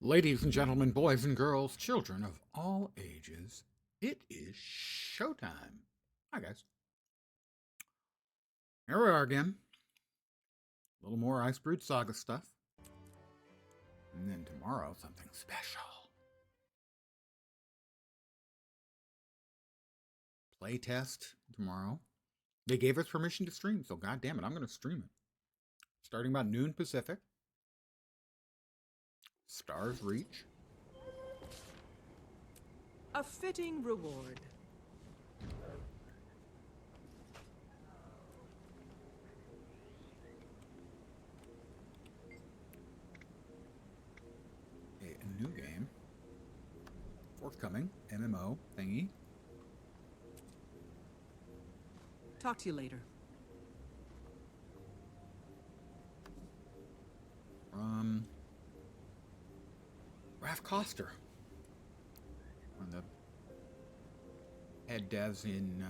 Ladies and gentlemen, boys and girls, children of all ages, it is showtime. Hi, guys. Here we are again. A little more Icebrood Saga stuff. And then tomorrow, something special. Playtest tomorrow. They gave us permission to stream, so god damn it, I'm going to stream it. Starting about noon Pacific. Stars Reach. A fitting reward. A new game. Forthcoming. MMO thingy. Talk to you later. Raph Koster. One of the head devs in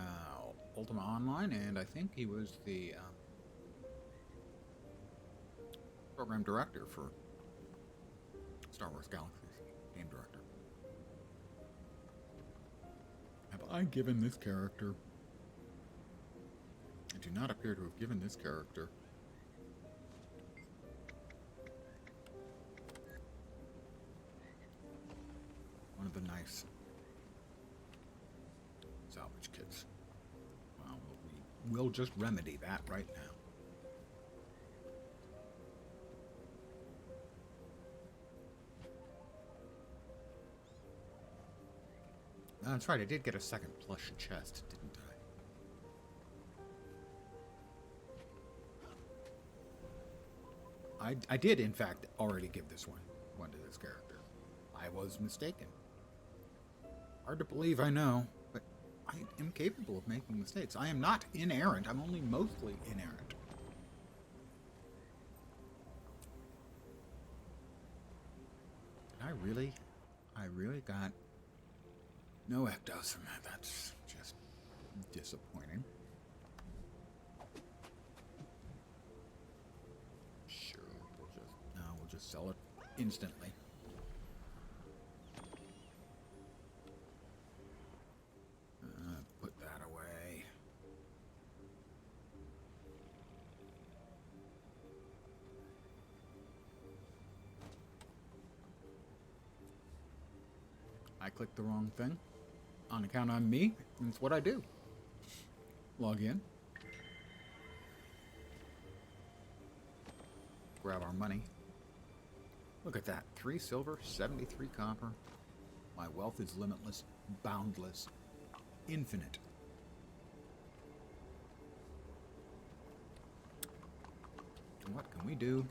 Ultima Online, and I think he was the program director for Star Wars Galaxies, game director. Have I given this character? I do not appear to have given this character one of the nice salvage kits. Well, we'll just remedy that right now. That's right, I did get a second plush chest, didn't I? I did, in fact, already give this one to this character. I was mistaken. Hard to believe, I know, but I am capable of making mistakes. I am not inerrant, I'm only mostly inerrant. I really got no ectos from that. That's just disappointing. Sure, we'll just sell it instantly. Put that away. I clicked the wrong thing. On account of me, that's what I do. Log in. Grab our money. Look at that. 3 silver, 73 copper. My wealth is limitless, boundless, infinite. And what can we do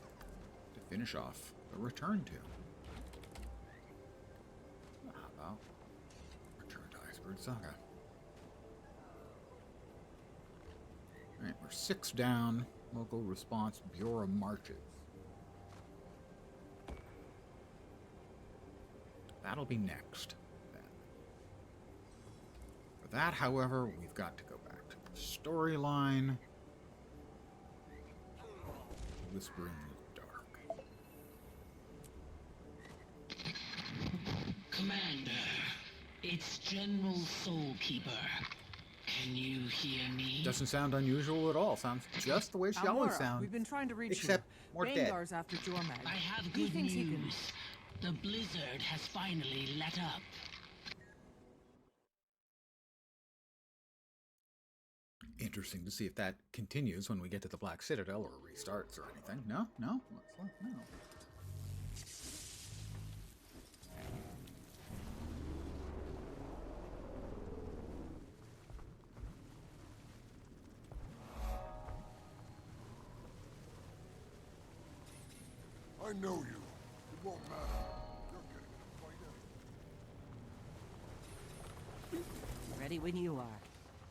to finish off the return to? How about return to Icebrood Saga? Alright, we're 6 down. Local response bureau marches. That'll be next. For that, however, we've got to go back to the storyline. Whispering in the dark. Commander, it's General Soulkeeper. Can you hear me? Doesn't sound unusual at all. Sounds just the way she always sounds. We've been trying to reach except you. more dead. Vanguard's after Jormag. I have good news. The blizzard has finally let up. Interesting to see if that continues when we get to the Black Citadel or restarts or anything. No? No? Looks like no. I know you. It won't matter. You're getting in a fight Ready when you are.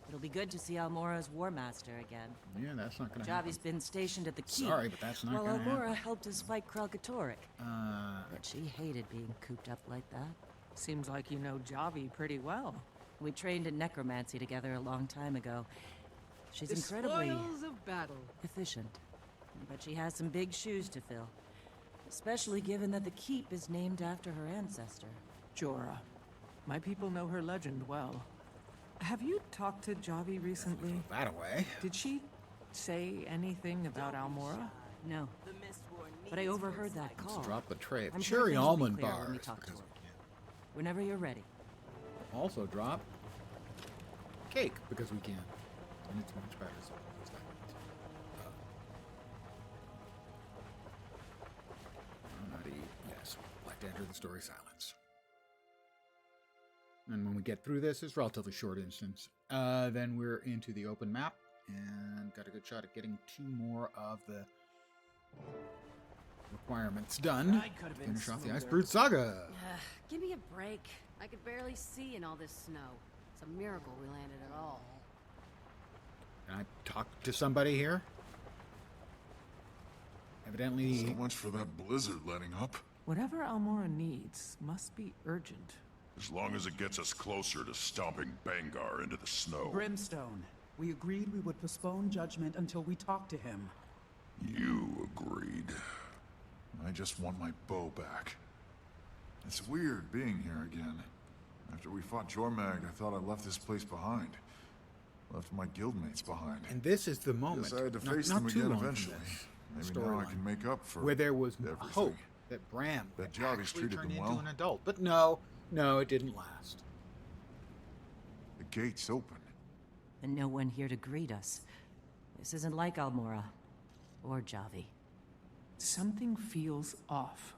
It'll be good to see Almora's War Master again. Yeah, that's not gonna happen. Javi's been stationed at the keep. Sorry, but that's not while gonna Almora happen. helped us fight Kralkatorrik. But she hated being cooped up like that. Seems like you know Javi pretty well. We trained in necromancy together a long time ago. She's The incredibly spoils of battle. efficient. But she has some big shoes to fill. Especially given that the keep is named after her ancestor. Jorah. My people know her legend well. Have you talked to Javi recently? That away. Did she say anything about Almora? No. But I overheard that call. Let's drop the tray of I'm sure cherry things will be almond clearer bars. when we talk to because her. we can. Whenever you're ready. Also drop cake because we can. And it's much better. So we'll use that. Not eat. Yes. Like to enter the story silence. And when we get through this, it's a relatively short instance. Then we're into the open map and got a good shot at getting 2 more of the requirements done. Finish off the Icebrood Saga. Give me a break. I could barely see in all this snow. It's a miracle we landed at all. Can I talk to somebody here? Evidently, So much for that blizzard letting up. Whatever Almora needs must be urgent. As long as it gets us closer to stomping Bangar into the snow. Brimstone, we agreed we would postpone judgment until we talked to him. You agreed. I just want my bow back. It's weird being here again. After we fought Jormag, I thought I left this place behind. Left my guildmates behind. and this is the moment, Guess I had to not, face not them too again long from eventually. this Maybe now I storyline, can make up for where there was everything. hope that Bram That would Javi's actually treated turn them into well. an adult. But no, it didn't last. The gate's open. And no one here to greet us. This isn't like Almora. Or Javi. Something feels off.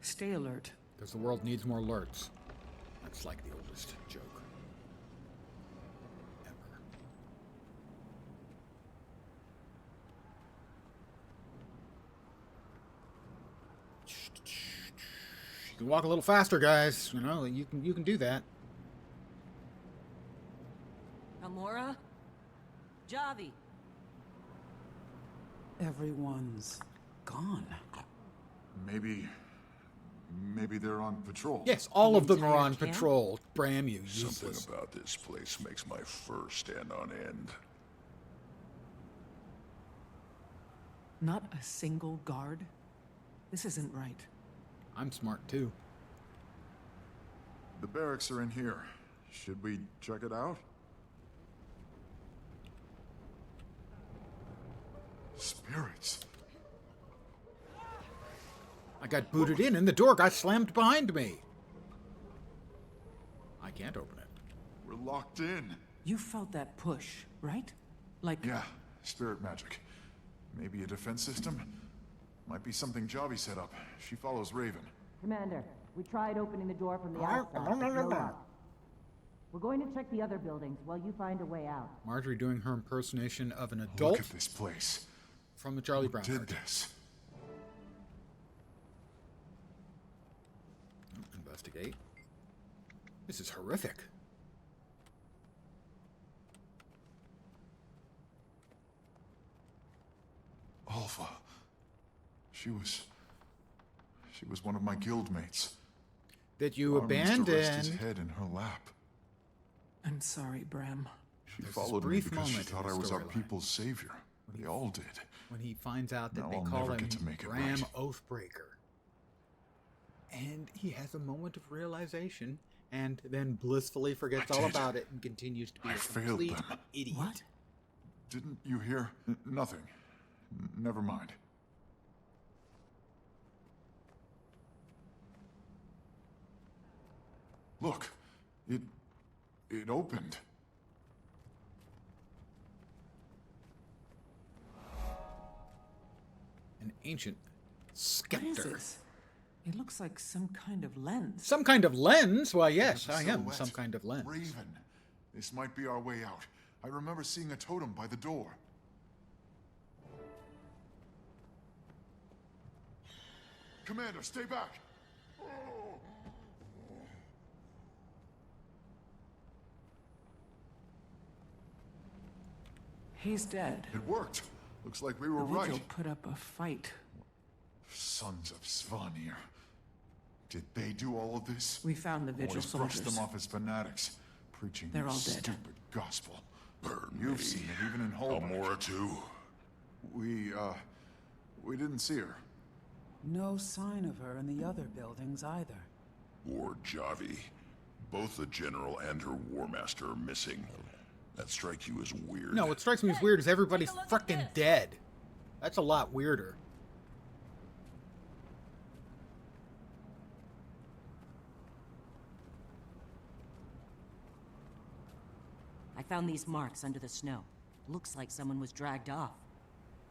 Stay alert. Because the world needs more alerts. That's like the oldest joke ever. You can walk a little faster, guys. You know, you can do that. Almora? Javi? Everyone's gone. Maybe they're on patrol. Yes, all The of them are entire on camp? patrol. Bram, you Something useless. about this place makes my fur stand on end. Not a single guard? This isn't right. I'm smart too. The barracks are in here. Should we check it out? Spirits. I got booted in and the door got slammed behind me. I can't open it. We're locked in. You felt that push, right? Like, Yeah, spirit magic. Maybe a defense system? Might be something Javi set up. She follows Raven. Commander, we tried opening the door from the outside, but no luck. We're going to check the other buildings while you find a way out. Marjorie doing her impersonation of an adult Look at this place. from the Charlie Brown Did cartoon. this? Investigate. This is horrific. Alpha. She was one of my guildmates. That you Armin's to rest his abandoned. head in her lap. I'm sorry, Bram. She There's this followed me brief because she moment in thought the I was our storyline. people's savior. They all did. When he finds out that Now they I'll call never him get to make it Bram right. Oathbreaker. And he has a moment of realization and then blissfully forgets I all did. about it and continues to be I a failed complete them. idiot. What? Didn't you hear? Nothing. Never mind. Look, it opened. An ancient What is scepter. this? It looks like some kind of lens. Some kind of lens? Why, yes, There's a I am silhouette. some kind of lens. Raven. This might be our way out. I remember seeing a totem by the door. Commander, stay back! He's dead. It worked. Looks like we The were Vigil right. put up a fight. Sons of Svanir. Did they do all of this? We found the Vigil Always brushed soldiers. them off as fanatics, preaching They're their all dead. stupid gospel. You've seen it, even in Holbein. Almora too. We didn't see her. No sign of her in the other buildings either. Or Javi. Both the General and her War Master are missing. That strike you as weird? No, what strikes me as weird is everybody's frickin' dead. That's a lot weirder. I found these marks under the snow. Looks like someone was dragged off.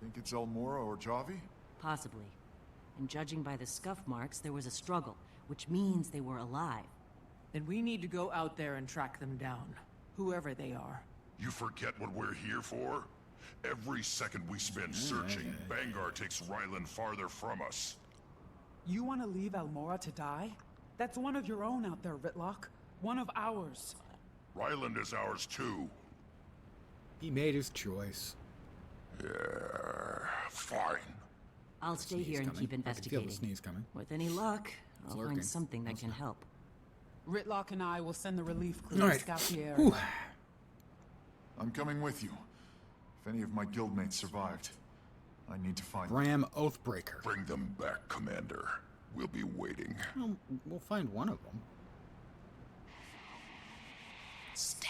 Think it's Elmora or Javi? Possibly. And judging by the scuff marks, there was a struggle, which means they were alive. Then we need to go out there and track them down, whoever they are. You forget what we're here for? Every second we spend searching, Vanguard takes Ryland farther from us. You want to leave Elmora to die? That's one of your own out there, Ritlock. One of ours. Ryland is ours too. He made his choice. Yeah, fine. I'll stay Sneeze here and coming. keep I can feel investigating. the sneeze coming. With any luck, I'll lurking. find something that can help. Ritlock and I will send the relief crew All to right. scout the area. Whew. I'm coming with you. If any of my guildmates survived, I need to find them. Bram Oathbreaker. Bring them back, Commander. We'll be waiting. Well, we'll find one of them. Stay.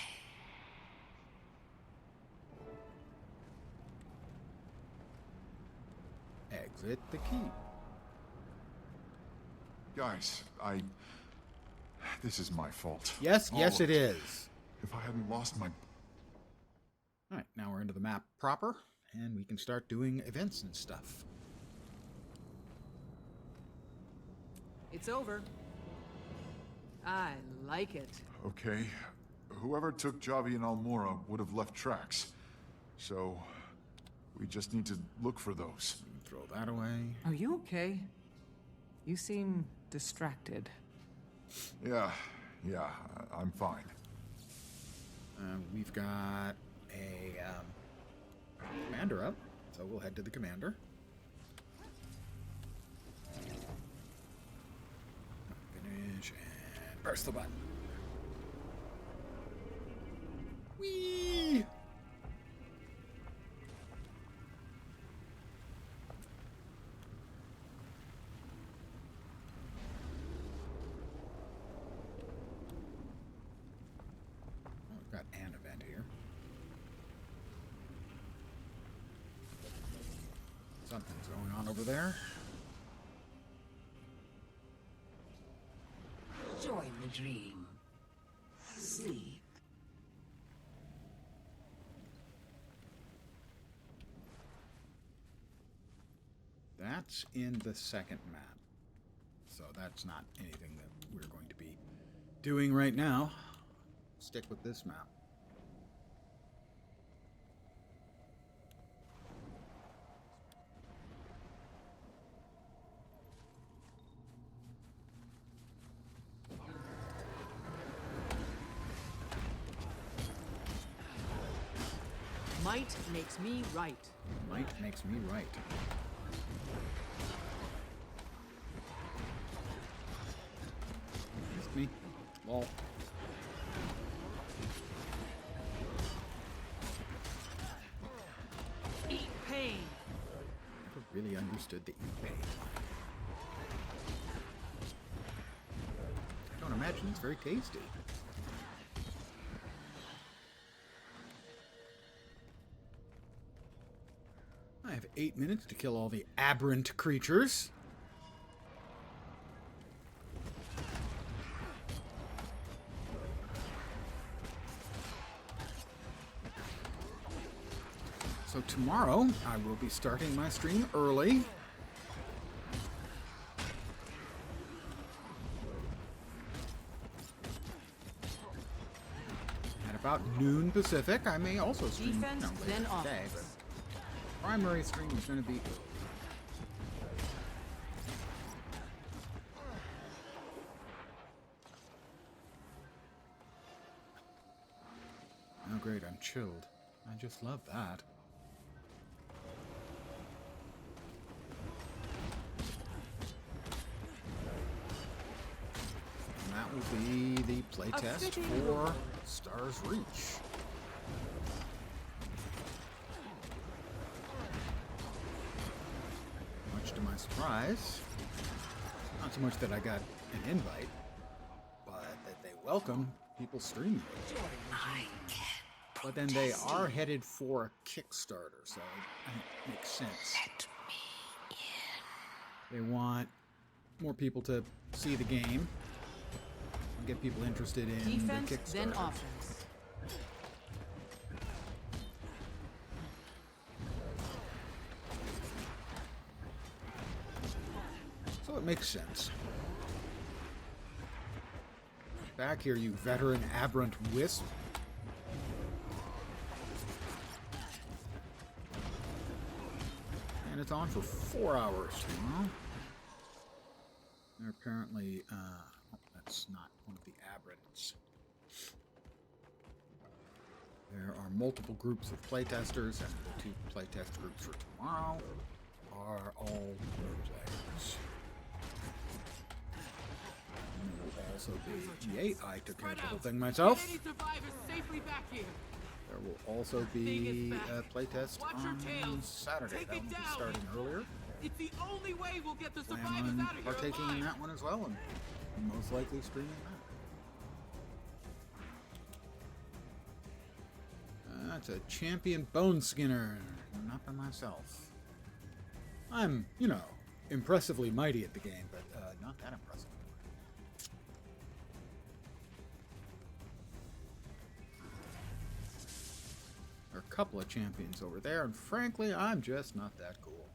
Exit the keep. Guys, this is my fault. Yes, All yes of it is. If I hadn't lost my... Alright, now we're into the map proper, and we can start doing events and stuff. It's over. I like it. Okay. Whoever took Javi and Almora would have left tracks. So, we just need to look for those. Throw that away. Are you okay? You seem distracted. Yeah, I'm fine. We've got a commander up, so we'll head to the commander. Finish and press the button. Whee! Oh, we've got an event here. Something's going on over there. Join the dream. Sleep. That's in the second map. So that's not anything that we're going to be doing right now. Stick with this map. Might makes me right. Might makes me right. Missed me. Lol. Eat pain. Never really understood the eat pain. I don't imagine it's very tasty. I have 8 minutes to kill all the aberrant creatures. So tomorrow, I will be starting my stream early. At about noon Pacific, I may also stream Defense, later then today, offense. but primary stream is going to be... Oh great, I'm chilled. I just love that. And that will be the playtest fitting for Stars Reach. Much to my surprise, Not so much that I got an invite, but that they welcome people streaming it. But then they are headed for a Kickstarter, so it makes sense. They want more people to see the game and get people interested in Defense, the Kickstarter. then offense. So it makes sense. Back here, you veteran aberrant wisp. And it's on for 4 hours tomorrow. They're apparently, oh, that's not one of the aberrants. There are multiple groups of playtesters, and the 2 playtest groups for tomorrow are all new players. And there will also be, yay, I took care of the whole thing myself. There will also be a playtest on Saturday. That one will be starting earlier. It's the only way we'll get the Plan on partaking in that one as well, and most likely streaming that. That's a champion bone skinner, not by myself. I'm, you know, impressively mighty at the game, but not that impressive. There are a couple of champions over there, and frankly, I'm just not that cool.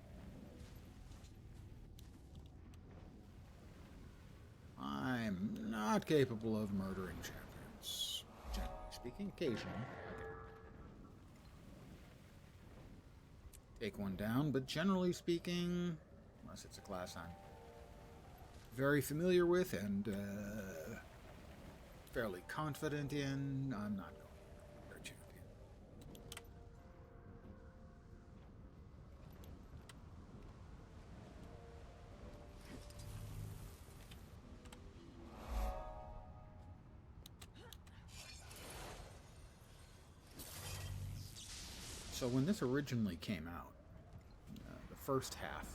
I'm not capable of murdering champions. Generally speaking, occasionally. Take one down, but generally speaking, unless it's a class I'm very familiar with and fairly confident in, I'm not going their champion. So when this originally came out, the first half,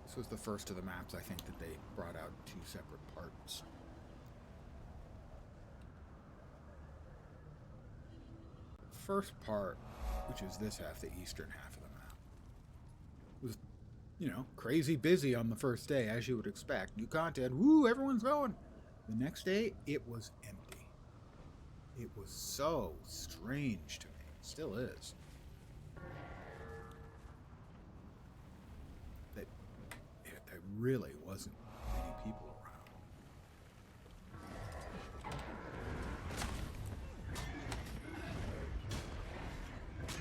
this was the first of the maps I think that they brought out in 2 separate parts. The first part, which is this half, the eastern half of the map, was, you know, crazy busy on the first day, as you would expect. New content, woo, everyone's going. The next day, it was empty. It was so strange to me. Still is. That there really wasn't many people around.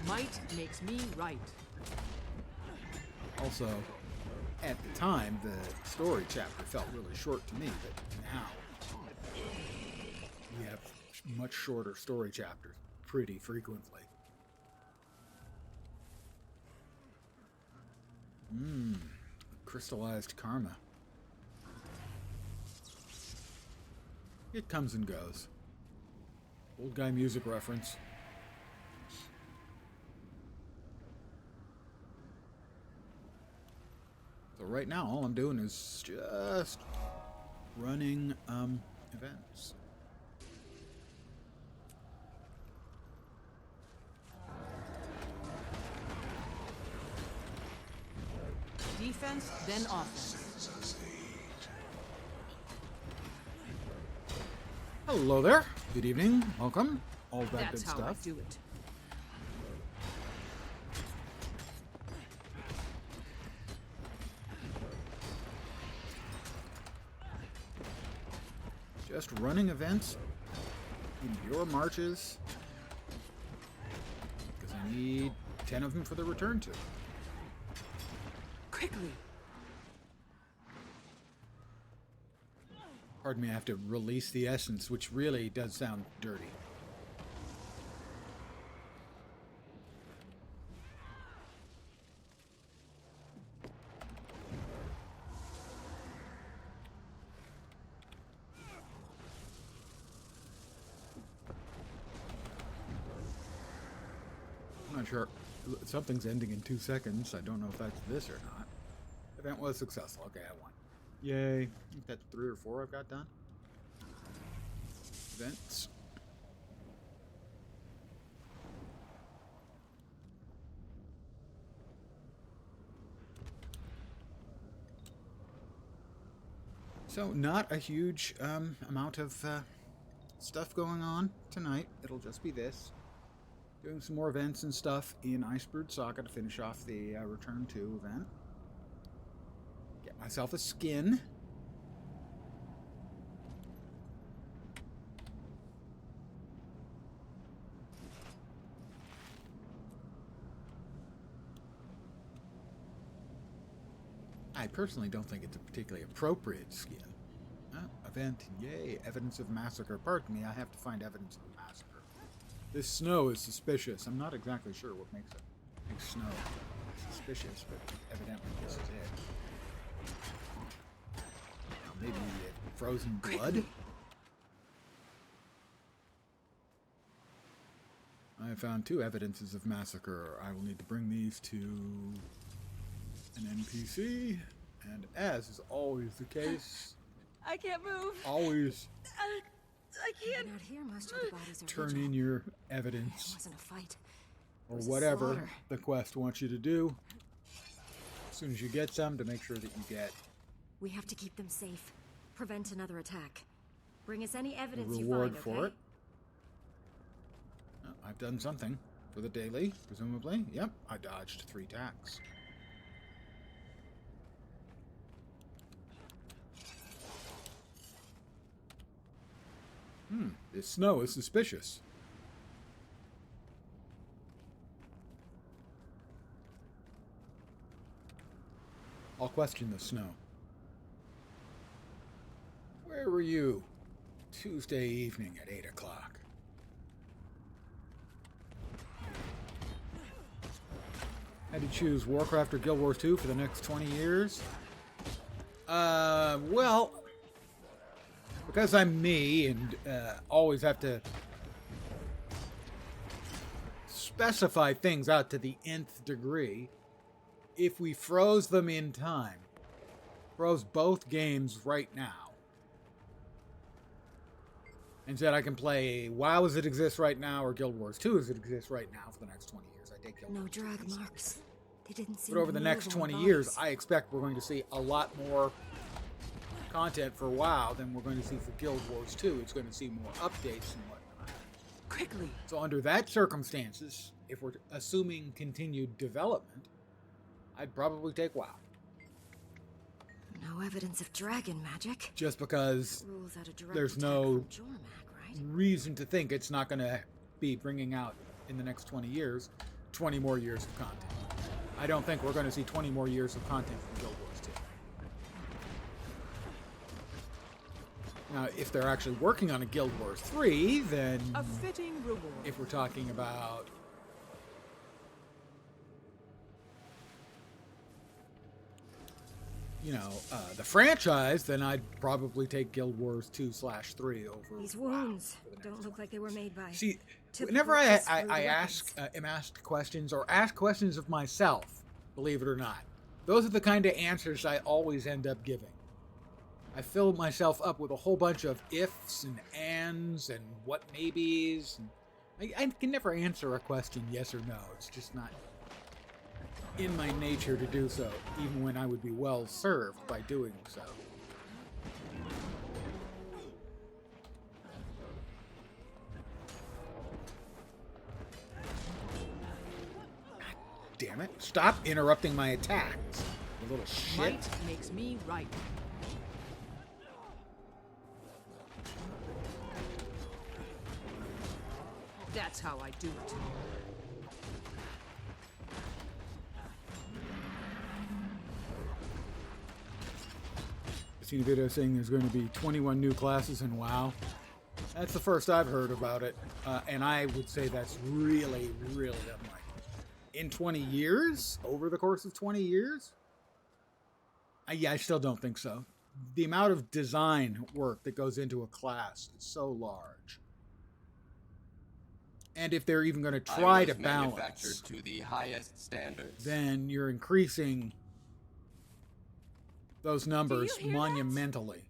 Might makes me right. Also, at the time, the story chapter felt really short to me, but now we have much shorter story chapters pretty frequently. Crystallized karma. It comes and goes. Old guy music reference. So right now, all I'm doing is just running events. Defense, then offense. Hello there. Good evening. Welcome. All that That's good how stuff. I do it. Just running events in your marches because I need 10 of them for the return to. Quickly. Pardon me, I have to release the essence, which really does sound dirty. I'm not sure. Something's ending in 2 seconds. I don't know if that's this or not. If Event was successful. Okay, I won. Yay. I think that's 3 or 4 I've got done. Events. So, not a huge amount of stuff going on tonight. It'll just be this. Doing some more events and stuff in Iceberg Saga to finish off the Return to event. Get myself a skin. I personally don't think it's a particularly appropriate skin. Event, yay, evidence of massacre. Pardon me, I have to find evidence of a massacre. This snow is suspicious. I'm not exactly sure what makes it make snow suspicious, but evidently this is it. Maybe frozen blood? I have found 2 evidences of massacre. I will need to bring these to an NPC, and as is always the case, I can't move. always I can't. Out here, most of the bodies are turn vigil. in your It evidence wasn't a fight. or was a whatever slaughter. the quest wants you to do as soon as you get some to make sure that you get We have to keep them safe. Prevent another attack. Bring us any a evidence you reward find, for okay? it. I've done something for the daily, presumably. Yep, I dodged 3 attacks. This snow is suspicious. I'll question the snow. Where were you Tuesday evening at 8 o'clock? Had to choose Warcraft or Guild Wars 2 for the next 20 years? Well, because I'm me and always have to specify things out to the nth degree, if we froze them in time, froze both games right now, and said I can play WoW as it exists right now or Guild Wars 2 as it exists right now for the next 20 years, I take Guild No Wars 2 drag easily. marks. They didn't seem But over to the move next on 20 bodies. years, I expect we're going to see a lot more content for WoW than we're going to see for Guild Wars 2. It's going to see more updates and whatnot. Quickly. So under that circumstances, if we're assuming continued development, I'd probably take WoW. No evidence of dragon magic. Just because Rules out a direct there's attack no from Jormak, right? reason to think it's not going to be bringing out in the next 20 years 20 more years of content. I don't think we're going to see 20 more years of content from Guild Wars 2. Now, if they're actually working on a Guild Wars 3, then A fitting reward. if we're talking about the franchise, then I'd probably take Guild Wars 2/3 over These WoW wounds for the don't next look like they were made by. See, typical whenever I Iceberg am asked questions or ask questions of myself, believe it or not, those are the kind of answers I always end up giving. I fill myself up with a whole bunch of ifs and ands and what maybes. And I can never answer a question yes or no. It's just not in my nature to do so, even when I would be well served by doing so. Damn it. Stop interrupting my attacks, you little shit. Might makes me right. That's how I do it. I've seen a video saying there's going to be 21 new classes in WoW. That's the first I've heard about it, and I would say that's really, really unlikely. In 20 years? Over the course of 20 years? Yeah, I still don't think so. The amount of design work that goes into a class is so large. And if they're even going to try to balance, manufactured to the highest standards. then you're increasing those numbers hear that? monumentally.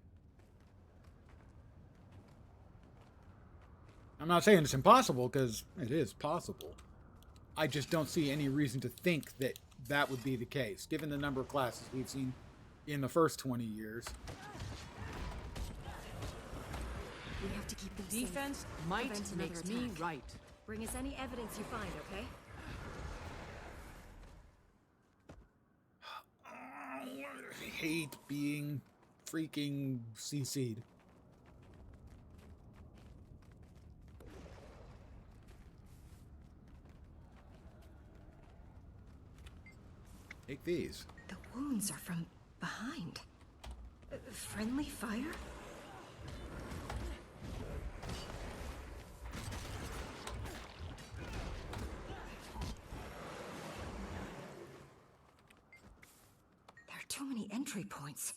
I'm not saying it's impossible, because it is possible. I just don't see any reason to think that that would be the case, given the number of classes we've seen in the first 20 years. We have to keep them Defense safe. might Prevent another makes me attack. right. Bring us any evidence you find, okay? I hate being freaking CC'd. Take these. The wounds are from behind. Friendly fire? There are too many entry points.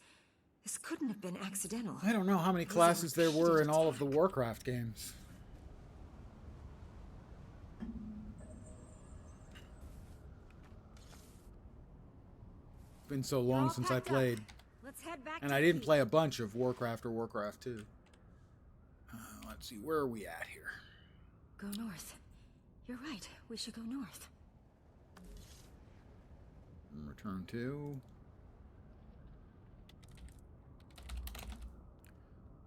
This couldn't have been accidental. I don't know how many classes there were in all of the Warcraft games. It's been so long since I played. Let's head back And to I the didn't keep. play a bunch of Warcraft or Warcraft 2. Let's see, where are we at here? Go north. You're right. We should go north. Return to...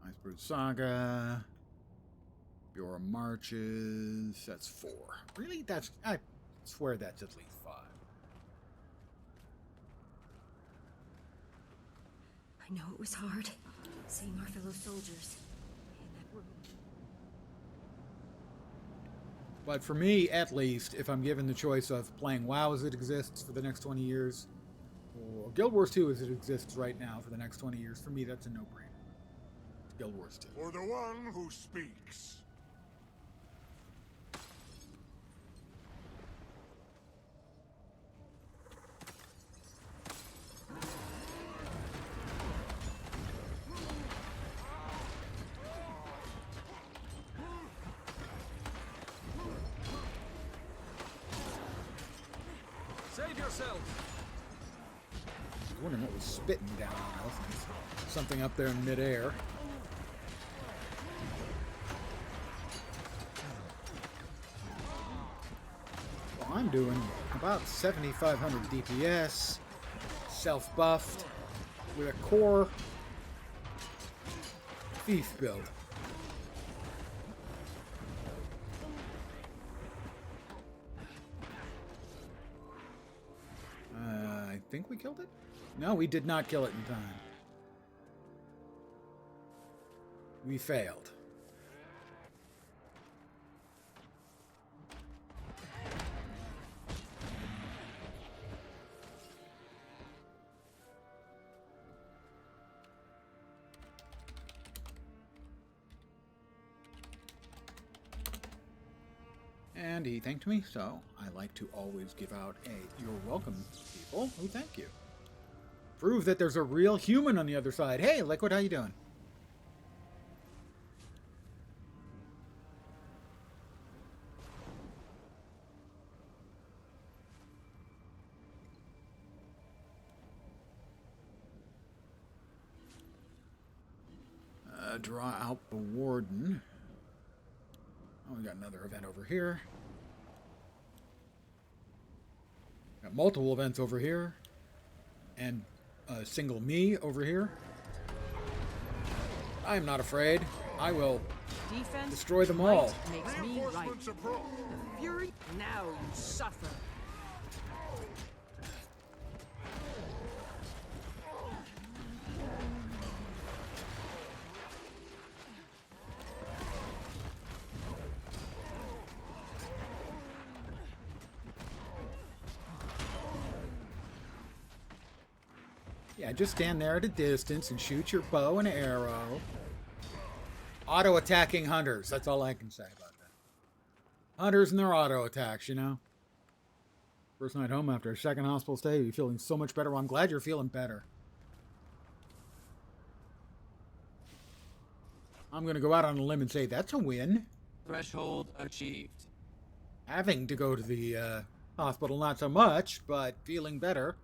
Iceberg Saga. Your Marches. That's 4. Really? I swear that's at least 5. I know it was hard, seeing our fellow soldiers in that room. But for me, at least, if I'm given the choice of playing WoW as it exists for the next 20 years, or Guild Wars 2 as it exists right now for the next 20 years, for me, that's a no-brainer. It's Guild Wars 2. For the one who speaks. Save yourself. I was wondering what was spitting down on us. There's something up there in midair. Well, I'm doing about 7,500 DPS, self-buffed, with a core thief build. I think we killed it? No, we did not kill it in time. We failed. And he thanked me, so I like to always give out a "you're welcome" to people who thank you. Prove that there's a real human on the other side. Hey, Liquid, how you doing? Draw out the Warden. Oh, we got another event over here. Got multiple events over here. And a single me over here. I am not afraid. I will Defense destroy them all. might makes me right. The fury, now you suffer. Yeah, just stand there at a distance and shoot your bow and arrow. Auto-attacking hunters. That's all I can say about that. Hunters and their auto-attacks, you know? First night home after a second hospital stay, you're feeling so much better. Well, I'm glad you're feeling better. I'm going to go out on a limb and say that's a win. Threshold achieved. Having to go to the hospital, not so much, but feeling better.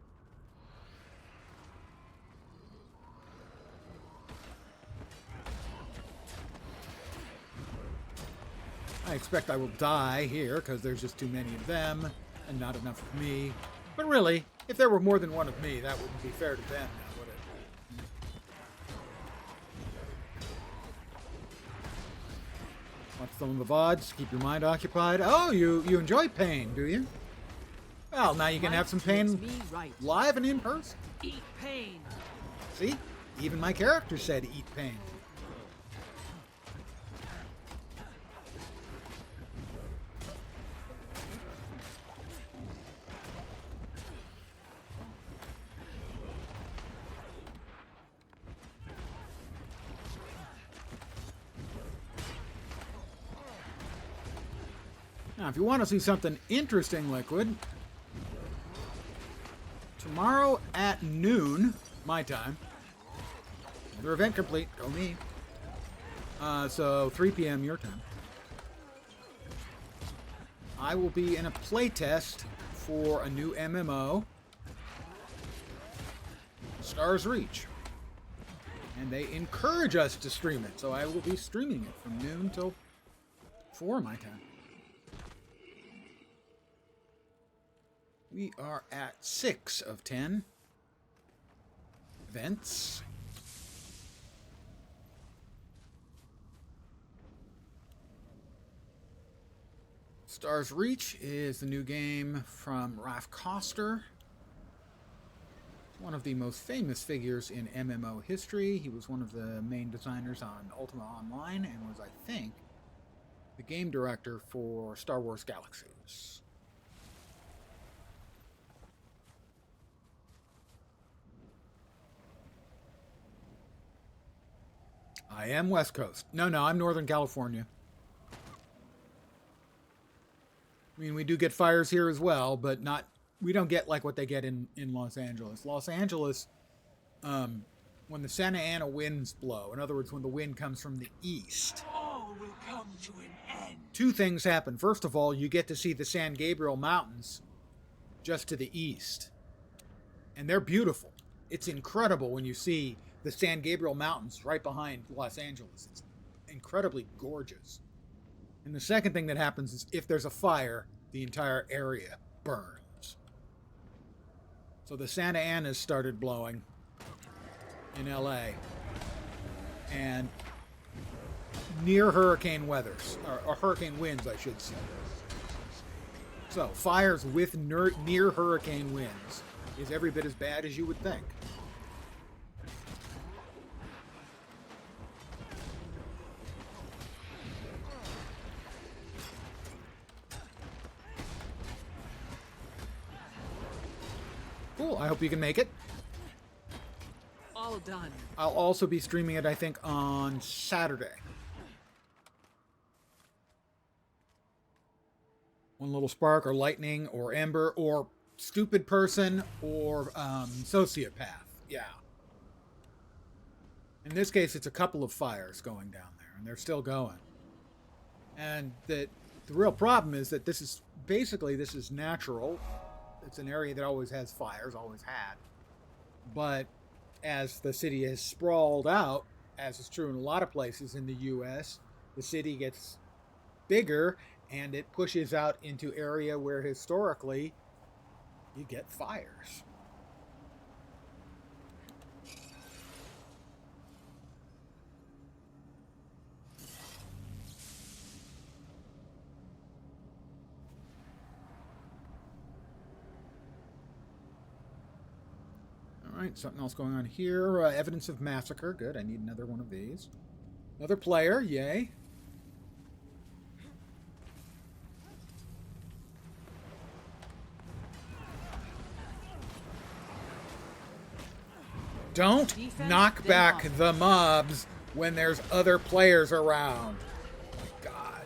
I expect I will die here because there's just too many of them and not enough of me. But really, if there were more than one of me, that wouldn't be fair to them now, would it? Watch some of the VODs, keep your mind occupied. Oh, you enjoy pain, do you? Well, now you can have some pain live and in person. Eat pain. See? Even my character said eat pain. Now, if you want to see something interesting, Liquid, tomorrow at noon, my time, another event complete, go me. So 3 p.m. your time. I will be in a playtest for a new MMO, Stars Reach. And they encourage us to stream it, so I will be streaming it from noon till 4 my time. We are at 6 of 10 events. Stars Reach is the new game from Ralph Koster, one of the most famous figures in MMO history. He was one of the main designers on Ultima Online and was, I think, the game director for Star Wars Galaxies. I am West Coast. No, I'm Northern California. I mean, we do get fires here as well, but not. We don't get like what they get in Los Angeles. Los Angeles, when the Santa Ana winds blow, in other words, when the wind comes from the east, All will come to an end. two things happen. First of all, you get to see the San Gabriel Mountains just to the east, and they're beautiful. It's incredible when you see the San Gabriel Mountains right behind Los Angeles. It's incredibly gorgeous. And the second thing that happens is if there's a fire, the entire area burns. So the Santa Anas started blowing in LA. And near hurricane weathers, or hurricane winds, I should say. So fires with near hurricane winds is every bit as bad as you would think. Cool, I hope you can make it. All done. I'll also be streaming it, I think, on Saturday. One little spark, or lightning, or ember, or stupid person, or sociopath. Yeah. In this case, it's a couple of fires going down there, and they're still going. And the real problem is that this is natural. It's an area that always has fires, always had. But as the city has sprawled out, as is true in a lot of places in the U.S., the city gets bigger and it pushes out into area where historically you get fires. Alright, something else going on here. Evidence of massacre. Good, I need another one of these. Another player, yay. Don't knock back the mobs when there's other players around. Oh my God.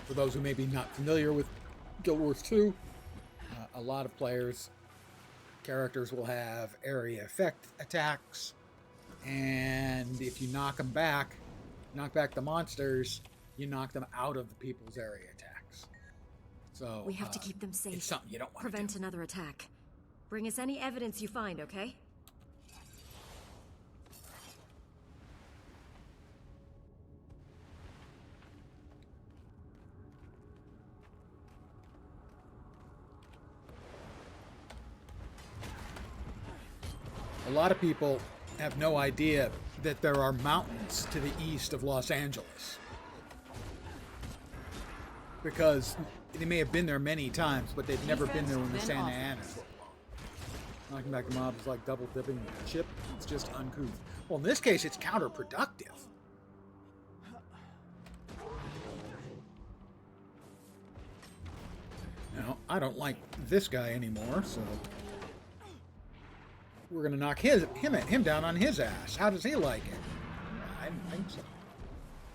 For those who may be not familiar with Guild Wars 2, a lot of characters will have area effect attacks, and if you knock back the monsters, you knock them out of the people's area attacks. So We have to keep them safe. It's something you don't want Prevent to do. another attack. Bring us any evidence you find, okay? A lot of people have no idea that there are mountains to the east of Los Angeles. Because they may have been there many times, but they've never been there when the Defense, Santa then Anas were blown. Knocking back the mob is like double dipping with a chip. It's just uncouth. Well, in this case, it's counterproductive. Now, I don't like this guy anymore, so we're going to knock him down on his ass. How does he like it? I don't think so.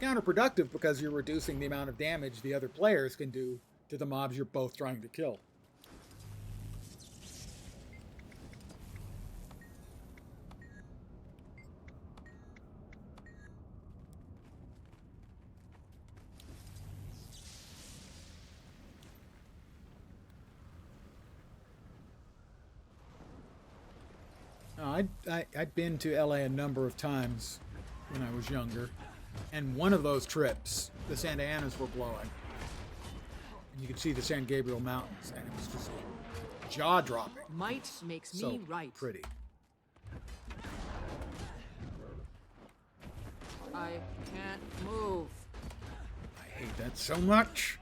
Counterproductive because you're reducing the amount of damage the other players can do to the mobs you're both trying to kill. I'd been to LA a number of times when I was younger, and one of those trips, the Santa Anas were blowing, and you could see the San Gabriel Mountains, and it was just jaw-dropping. Might makes So me right. pretty. I can't move. I hate that so much.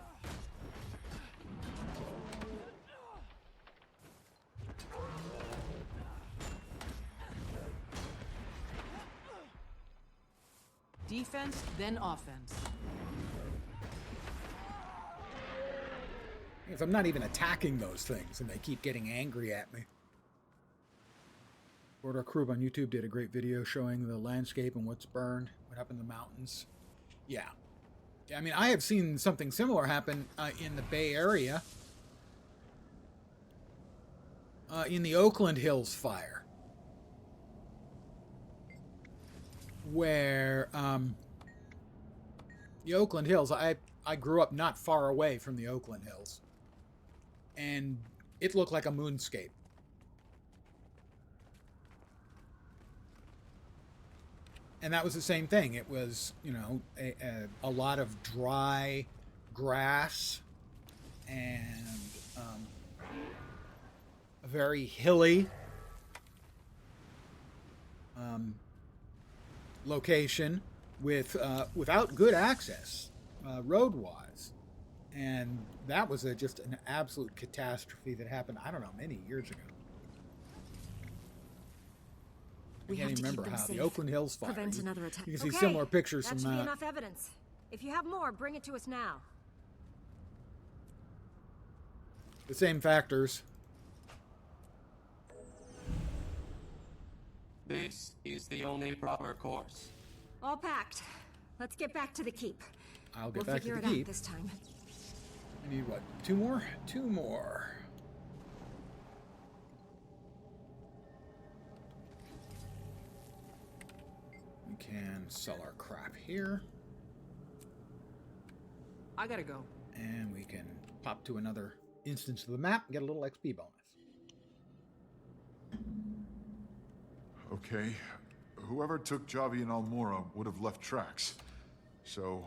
Defense, then offense. If I'm not even attacking those things, and they keep getting angry at me. Border Crew on YouTube did a great video showing the landscape and what's burned, what happened in the mountains. Yeah. I mean, I have seen something similar happen in the Bay Area. In the Oakland Hills fire. Where the Oakland Hills, I grew up not far away from the Oakland Hills, and it looked like a moonscape. And that was the same thing. It was, you know, a lot of dry grass and a very hilly location with without good access road-wise, and that was just an absolute catastrophe that happened, I don't know, many years ago. I can't even remember how. The Oakland Hills fire. Prevent another attack. You can see Okay, similar pictures from that should be that. enough evidence. If you have more, bring it to us now. The same factors. This is the only proper course. All packed. Let's get back to the keep. I'll get We'll back to figure the it out keep. this time. I need what? 2 more? 2 more. We can sell our crap here. I gotta go. And we can pop to another instance of the map and get a little XP bonus. Okay. Whoever took Javi and Almora would have left tracks. So,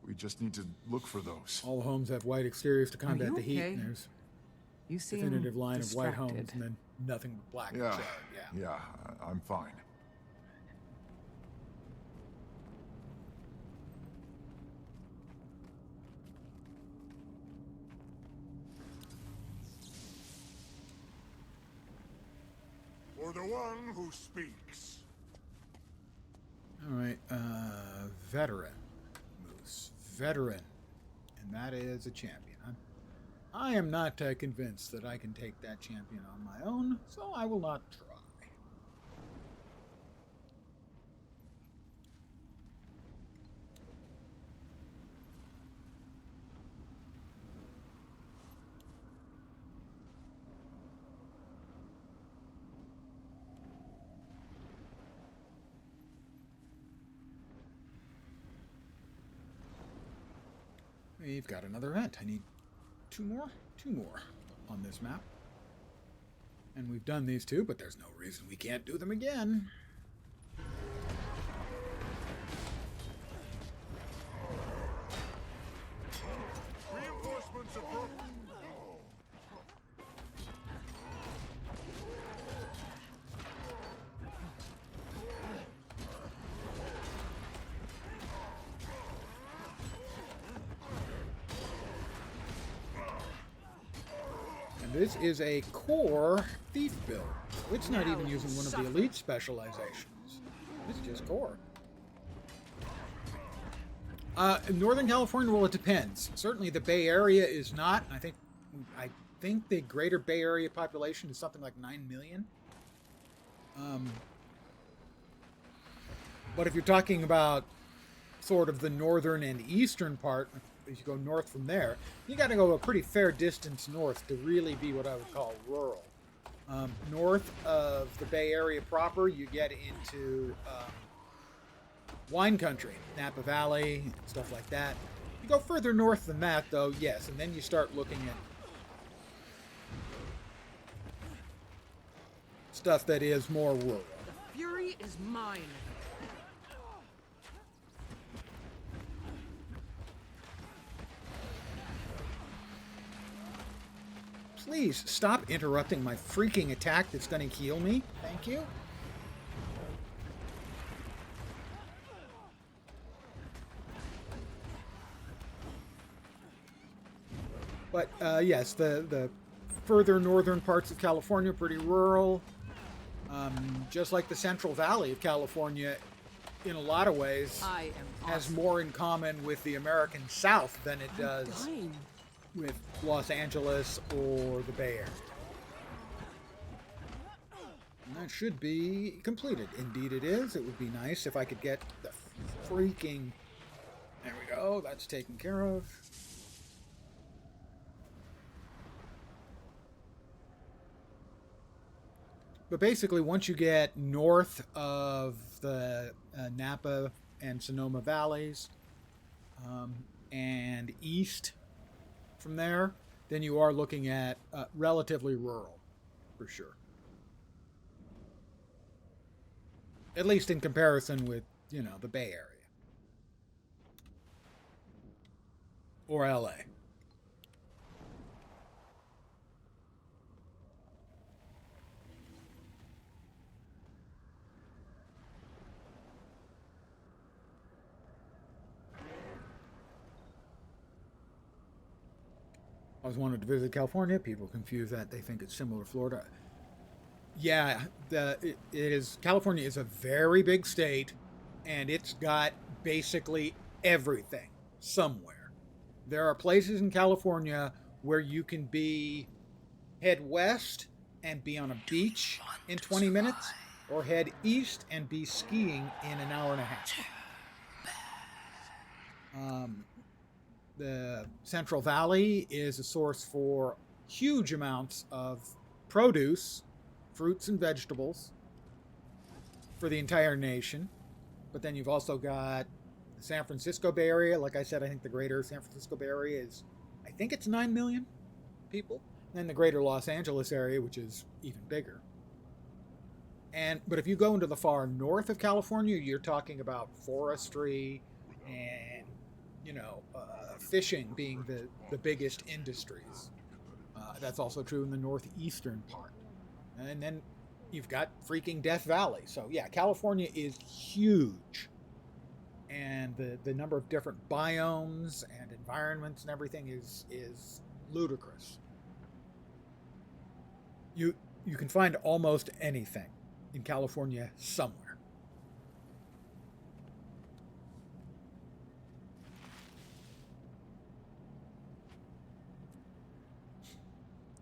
we just need to look for those. All the homes have white exteriors to combat you the heat. okay? And there's You seem definitive line of white homes distracted. and then nothing but black and Yeah, charred. Yeah. yeah, I'm fine. For the one who speaks. All right, veteran moose, veteran, and that is a champion. I am not convinced that I can take that champion on my own, so I will not try. We've got another event. I need two more on this map. And we've done these two, but there's no reason we can't do them again. Reinforcements approach. This is a core thief build. It's not even using one of the elite specializations. It's just core. In Northern California, well, it depends. Certainly the Bay Area is not. I think the greater Bay Area population is something like 9 million. But if you're talking about sort of the northern and eastern part, as you go north from there, you got to go a pretty fair distance north to really be what I would call rural. North of the Bay Area proper, you get into wine country, Napa Valley, stuff like that. You go further north than that, though, yes, and then you start looking at stuff that is more rural. The fury is mine. Please stop interrupting my freaking attack that's going to heal me. Thank you. But yes, the further northern parts of California are pretty rural. Just like the Central Valley of California, in a lot of ways, has more in common with the American South than it does with Los Angeles or the Bay Area. And that should be completed. Indeed it is. It would be nice if I could get the freaking... There we go. That's taken care of. But basically, once you get north of the Napa and Sonoma Valleys and east from there, then you are looking at relatively rural, for sure. At least in comparison with, you know, the Bay Area. Or LA. I always wanted to visit California. People confuse that. They think it's similar to Florida. Yeah, California is a very big state, and it's got basically everything somewhere. There are places in California where you can head west and be on a beach in 20 minutes, or head east and be skiing in an hour and a half. The Central Valley is a source for huge amounts of produce, fruits and vegetables for the entire nation. But then you've also got the San Francisco Bay Area. Like I said, I think the greater San Francisco Bay Area is, I think it's 9 million people. And then the greater Los Angeles area, which is even bigger. But if you go into the far north of California, you're talking about forestry and, fishing being the biggest industries. That's also true in the northeastern part. And then you've got freaking Death Valley. So yeah, California is huge. And the number of different biomes and environments and everything is ludicrous. You can find almost anything in California somewhere.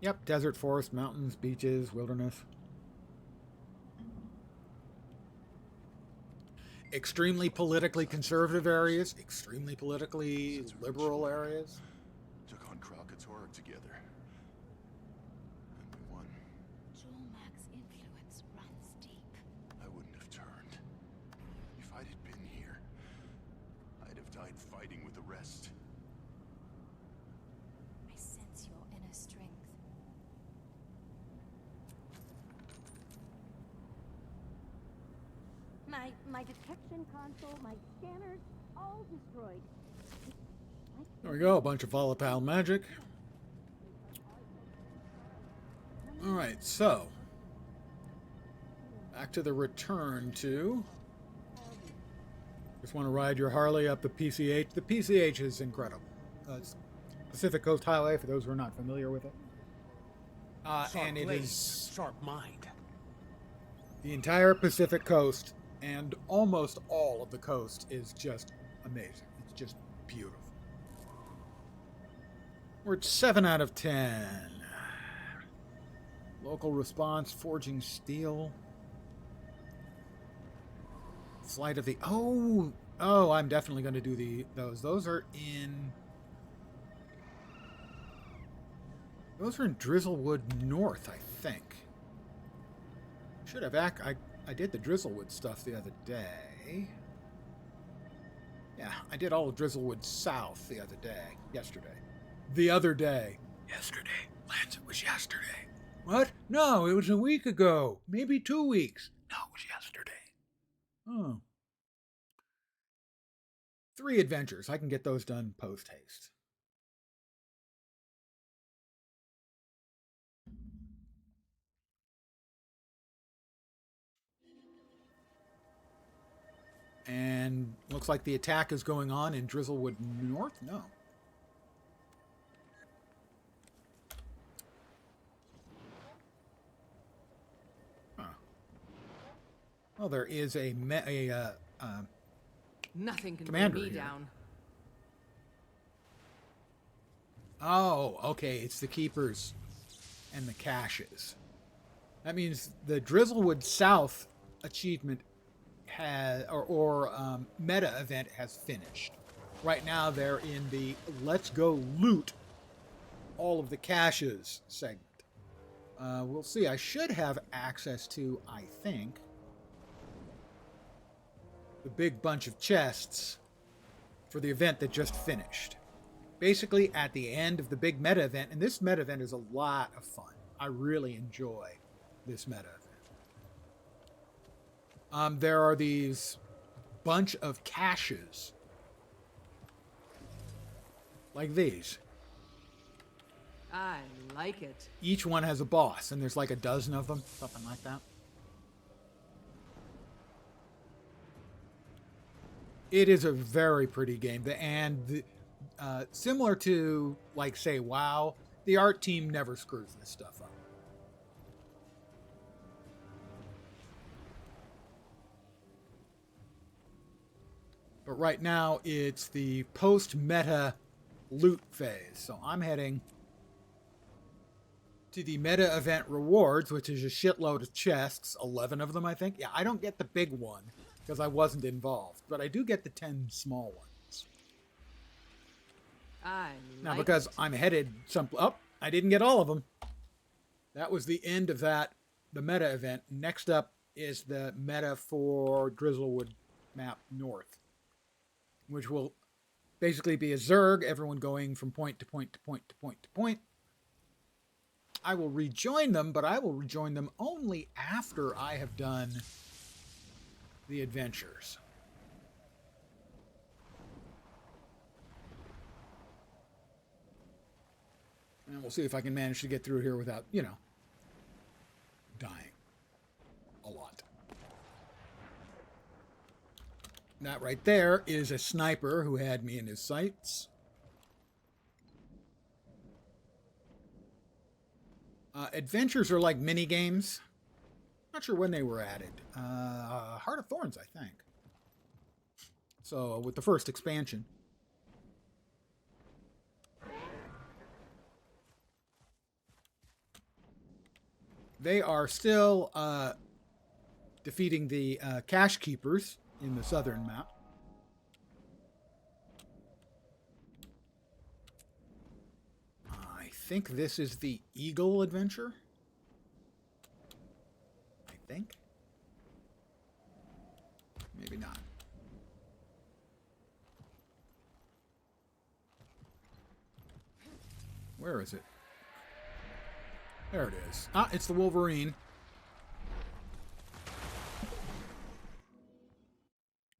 Yep, desert, forest, mountains, beaches, wilderness. Extremely politically conservative areas, extremely politically liberal areas. Took on Krakatoa together. And we won. Jormag's influence runs deep. I wouldn't have turned. If I'd had been here, I'd have died fighting with the rest. I sense you My detection console, my scanners, all destroyed. There we go, a bunch of volatile magic. Alright, so. Back to the return to. Just want to ride your Harley up the PCH. The PCH is incredible. It's Pacific Coast Highway, for those who are not familiar with it. And it is sharp mind. The entire Pacific Coast and almost all of the coast is just amazing. It's just beautiful. We're at 7 out of 10. Local response, forging steel. Flight of the... Oh, I'm definitely going to do those. Those are in Drizzlewood North, I think. Should have I did the Drizzlewood stuff the other day. Yeah, I did all of Drizzlewood South the other day. Yesterday. The other day. Yesterday. Lance, it was yesterday. What? No, it was a week ago. Maybe 2 weeks. No, it was yesterday. Oh. 3 adventures. I can get those done post-haste. And looks like the attack is going on in Drizzlewood North? No. Huh. Well, there is Nothing can commander bring me here. down. Oh, okay. It's the keepers and the caches. That means the Drizzlewood South achievement meta event has finished. Right now they're in the let's go loot all of the caches segment. We'll see. I should have access to, I think, the big bunch of chests for the event that just finished. Basically at the end of the big meta event, and this meta event is a lot of fun. I really enjoy this meta event. There are these bunch of caches like these. I like it. Each one has a boss, and there's like a dozen of them, something like that. It is a very pretty game, and similar to, like, say, WoW, the art team never screws this stuff up. But right now, it's the post-meta loot phase. So I'm heading to the meta event rewards, which is a shitload of chests, 11 of them, I think. Yeah, I don't get the big one because I wasn't involved, but I do get the 10 small ones. Now, because I'm headed I didn't get all of them. That was the end of the meta event. Next up is the meta for Drizzlewood map North, which will basically be a Zerg, everyone going from point to point to point to point to point. I will rejoin them, but I will rejoin them only after I have done the adventures. And we'll see if I can manage to get through here without, dying a lot. That right there is a sniper who had me in his sights. Adventures are like mini games. Not sure when they were added. Heart of Thorns, I think. So with the first expansion. They are still defeating the cache keepers in the southern map. I think this is the Eagle adventure. I think. Maybe not. Where is it? There it is. Ah, it's the Wolverine.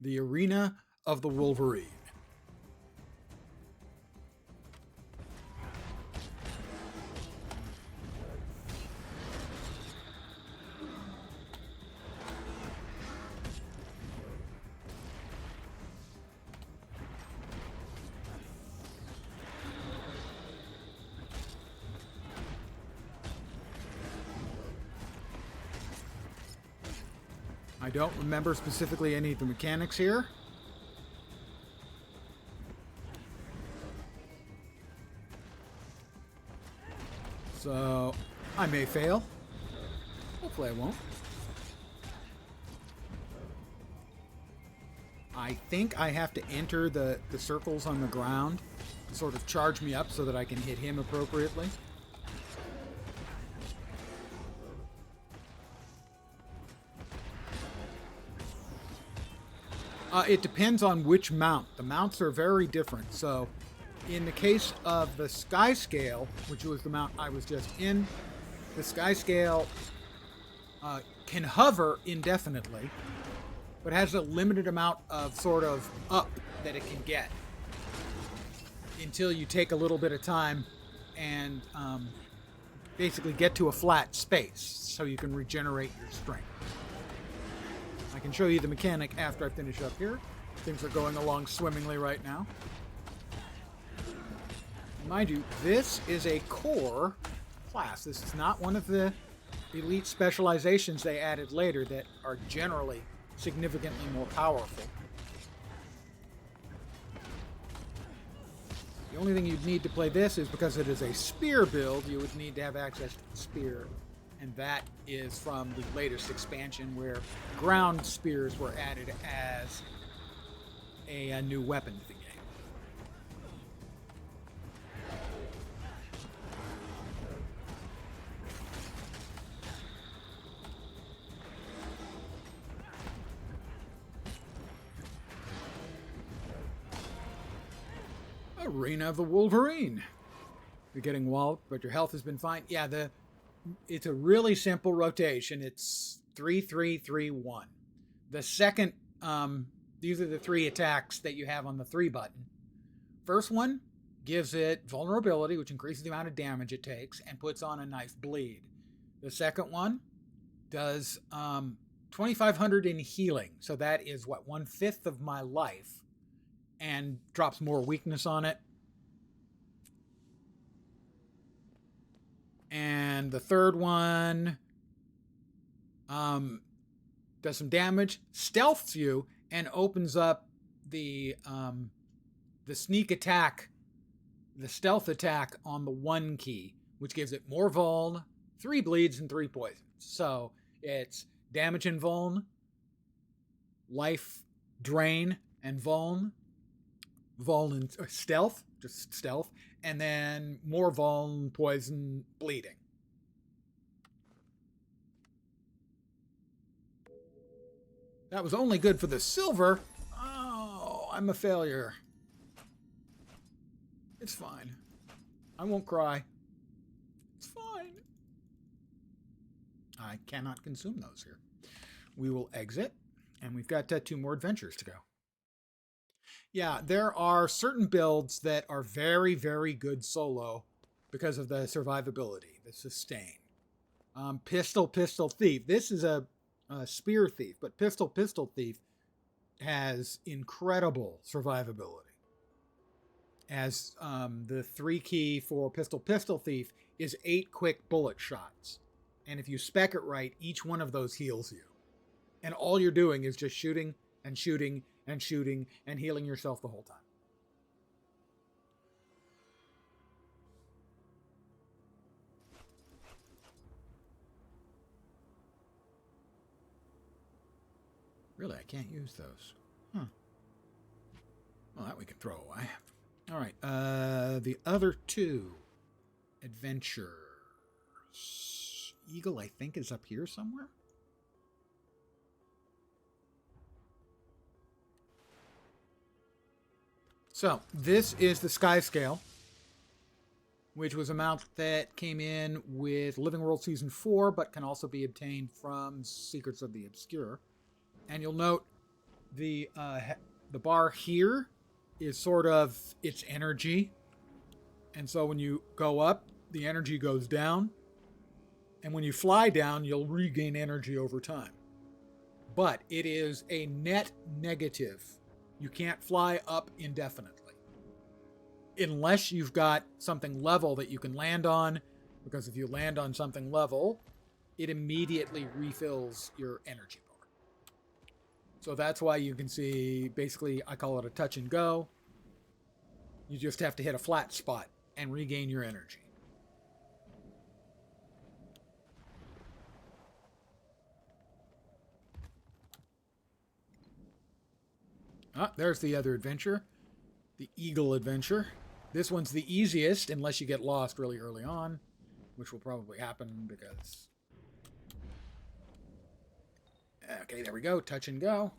The Arena of the Wolverine. I don't remember specifically any of the mechanics here. So, I may fail. Hopefully I won't. I think I have to enter the circles on the ground to sort of charge me up so that I can hit him appropriately. It depends on which mount. The mounts are very different. So, in the case of the Sky Scale, which was the mount I was just in, the Sky Scale can hover indefinitely, but has a limited amount of sort of up that it can get until you take a little bit of time and basically get to a flat space so you can regenerate your strength. I can show you the mechanic after I finish up here. Things are going along swimmingly right now. Mind you, this is a core class. This is not one of the elite specializations they added later that are generally significantly more powerful. The only thing you'd need to play this is because it is a spear build, you would need to have access to the spear. And that is from the latest expansion where ground spears were added as a new weapon to the game. Arena of the Wolverine. You're getting walloped, but your health has been fine. Yeah, it's a really simple rotation. It's 3-3-3-1. The second, these are the three attacks that you have on the 3 button. First one gives it vulnerability, which increases the amount of damage it takes, and puts on a nice bleed. The second one does 2,500 in healing. So that is, 1/5 of my life, and drops more weakness on it. And the third one does some damage, stealths you, and opens up the sneak attack, the stealth attack on the 1 key, which gives it more vuln, 3 bleeds, and 3 poisons. So it's damage and vuln, life drain and vuln and stealth, just stealth, and then more vuln, poison, bleeding. That was only good for the silver. Oh, I'm a failure. It's fine. I won't cry. It's fine. I cannot consume those here. We will exit, and we've got 2 more adventures to go. Yeah, there are certain builds that are very, very good solo because of the survivability, the sustain. Pistol Thief. This is a spear thief, but Pistol Thief has incredible survivability. As the 3 key for Pistol Thief is 8 quick bullet shots. And if you spec it right, each one of those heals you. And all you're doing is just shooting and shooting and shooting and healing yourself the whole time. Really, I can't use those. Huh. Well, that we can throw away. All right, the other 2 adventures. Eagle, I think, is up here somewhere. So, this is the Sky Scale, which was a mount that came in with Living World Season 4, but can also be obtained from Secrets of the Obscure. And you'll note the bar here is sort of its energy. And so when you go up, the energy goes down. And when you fly down, you'll regain energy over time. But it is a net negative. You can't fly up indefinitely. Unless you've got something level that you can land on. Because if you land on something level, it immediately refills your energy bar. So that's why you can see, basically, I call it a touch and go. You just have to hit a flat spot and regain your energy. Ah, there's the other adventure. The Eagle adventure. This one's the easiest, unless you get lost really early on, which will probably happen because... Okay, there we go. Touch and go.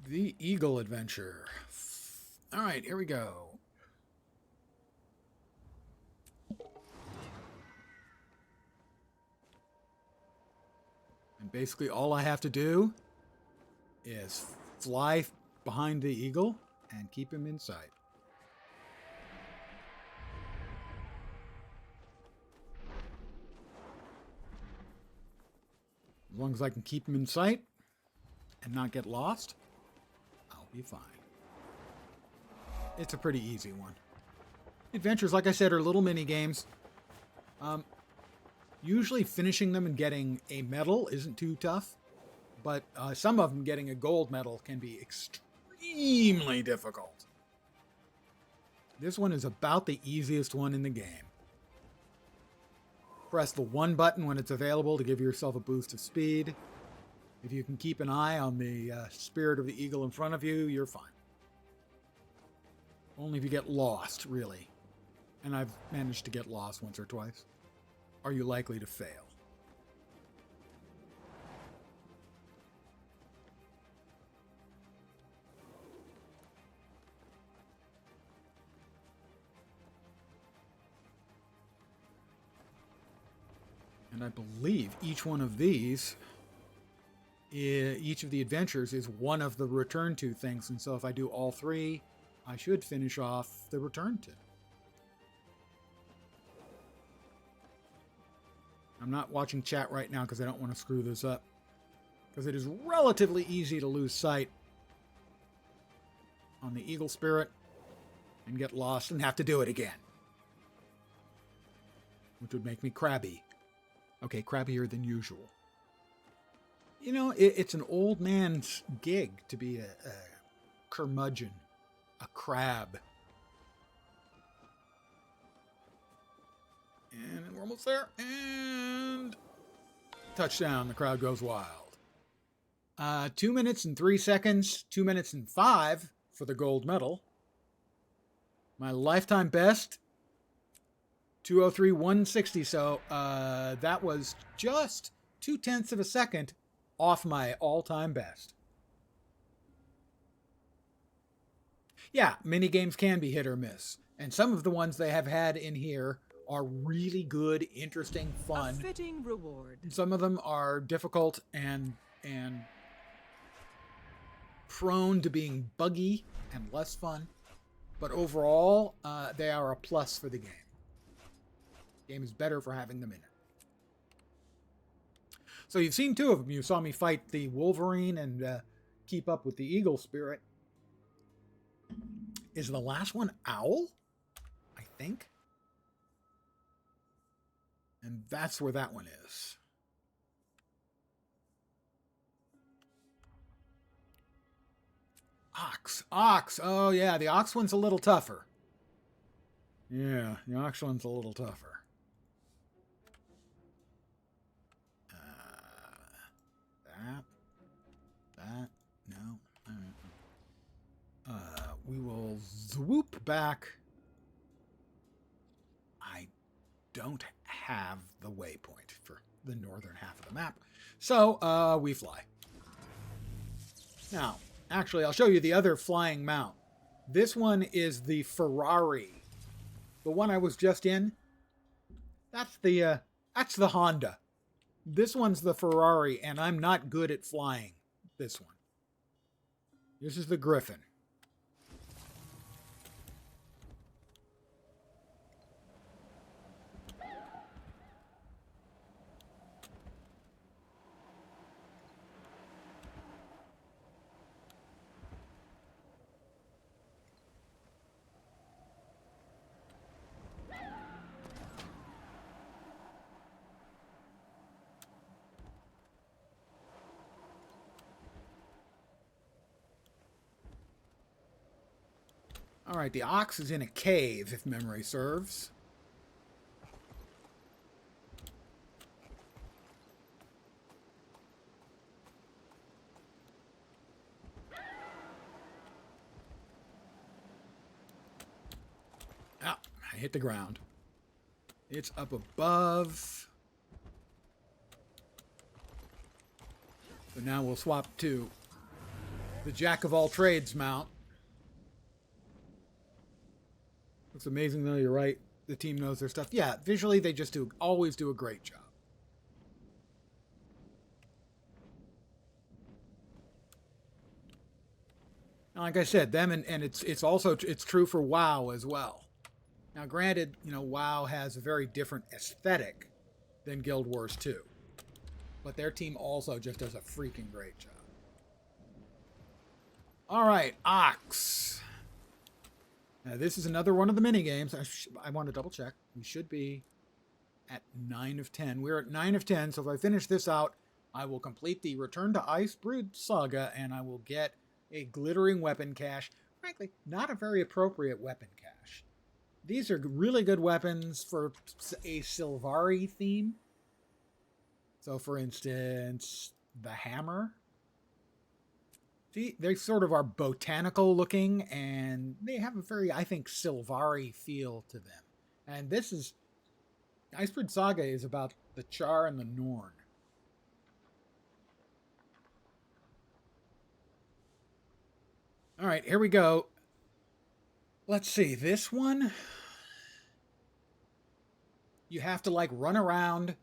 The Eagle adventure. All right, here we go. And basically all I have to do is fly behind the eagle and keep him in sight. As long as I can keep him in sight and not get lost, I'll be fine. It's a pretty easy one. Adventures, like I said, are little mini games. Usually finishing them and getting a medal isn't too tough, but some of them getting a gold medal can be extremely difficult. This one is about the easiest one in the game. Press the 1 button when it's available to give yourself a boost of speed. If you can keep an eye on the spirit of the eagle in front of you, you're fine. Only if you get lost, really. And I've managed to get lost once or twice. Are you likely to fail? And I believe each one of these, each of the adventures is one of the return to things. And so if I do all 3, I should finish off the return to. I'm not watching chat right now because I don't want to screw this up. Because it is relatively easy to lose sight on the eagle spirit and get lost and have to do it again. Which would make me crabby. Okay, crabbier than usual. You know, it's an old man's gig to be a curmudgeon, a crab. And we're almost there. And touchdown. The crowd goes wild. 2 minutes and 3 seconds. 2 minutes and 5 for the gold medal. My lifetime best, 2:03.160. So that was just 0.2 of a second off my all-time best. Yeah, mini games can be hit or miss. And some of the ones they have had in here are really good, interesting, fun. A fitting reward. Some of them are difficult and prone to being buggy and less fun. But overall, they are a plus for the game. The game is better for having them in it. So you've seen 2 of them. You saw me fight the Wolverine and keep up with the Eagle Spirit. Is the last one Owl? I think. And that's where that one is. Ox. Oh, yeah, the Ox one's a little tougher. Yeah, the Ox one's a little tougher. That, no. We will swoop back. I don't have the waypoint for the northern half of the map. So, we fly. Now, actually, I'll show you the other flying mount. This one is the Ferrari. The one I was just in. That's the That's the Honda. This one's the Ferrari, and I'm not good at flying this one. This is the Griffin. All right, the ox is in a cave, if memory serves. Ah, I hit the ground. It's up above. So now we'll swap to the Jack of all trades mount. Looks amazing though, you're right. The team knows their stuff. Yeah, visually they just always do a great job. And like I said, them and it's also true for WoW as well. Now granted, WoW has a very different aesthetic than Guild Wars 2. But their team also just does a freaking great job. All right, Ox. Now, this is another one of the mini games. I want to double check. We should be at 9 of 10. We're at 9 of 10, so if I finish this out, I will complete the Return to Icebrood saga, and I will get a glittering weapon cache. Frankly, not a very appropriate weapon cache. These are really good weapons for a Sylvari theme. So, for instance, the hammer. See, they sort of are botanical looking, and they have a very, I think, Sylvari feel to them. And this is... Icebrood Saga is about the Char and the Norn. Alright, here we go. Let's see, this one... You have to, run around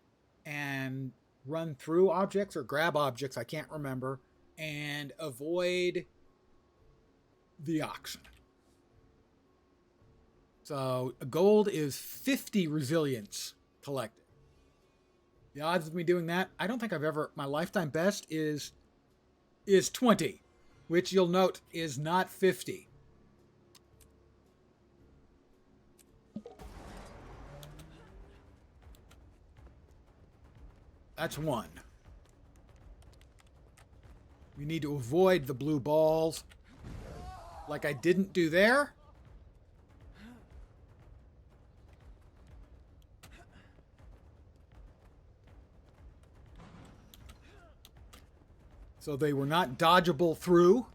and run through objects or grab objects, I can't remember, and avoid the auction. So gold is 50 resilience collected. The odds of me doing that, I don't think I've ever... My lifetime best is 20, which you'll note is not 50. That's one. We need to avoid the blue balls, like I didn't do there. So they were not dodgeable through.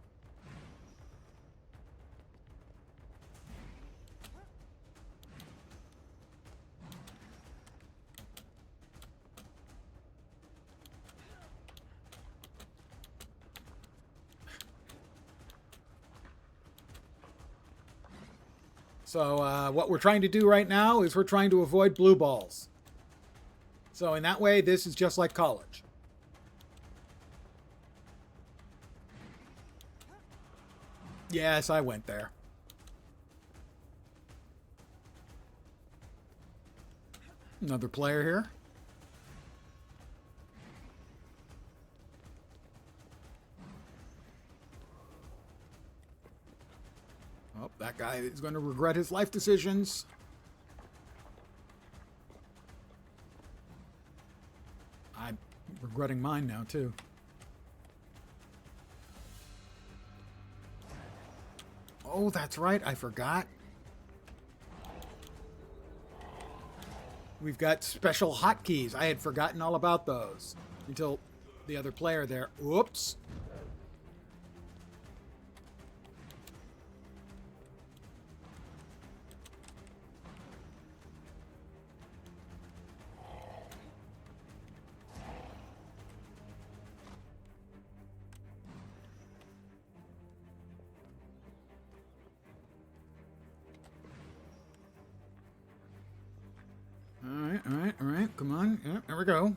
So what we're trying to do right now is we're trying to avoid blue balls. So in that way, this is just like college. Yes, I went there. Another player here. Oh, that guy is going to regret his life decisions. I'm regretting mine now, too. Oh, that's right. I forgot. We've got special hotkeys. I had forgotten all about those until the other player there. Whoops. All right, come on. Yeah. we go.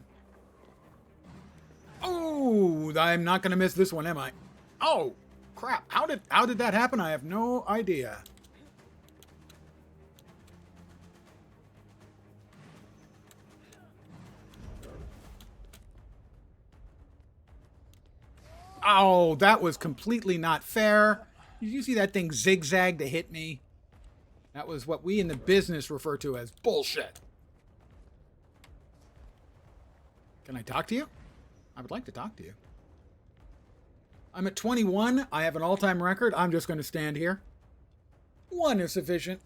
Oh, I'm not going to miss this one, am I? Oh, crap. How did that happen? I have no idea. Oh, that was completely not fair. Did you see that thing zigzag to hit me? That was what we in the business refer to as bullshit. Can I talk to you? I would like to talk to you. I'm at 21. I have an all-time record. I'm just going to stand here. One is sufficient.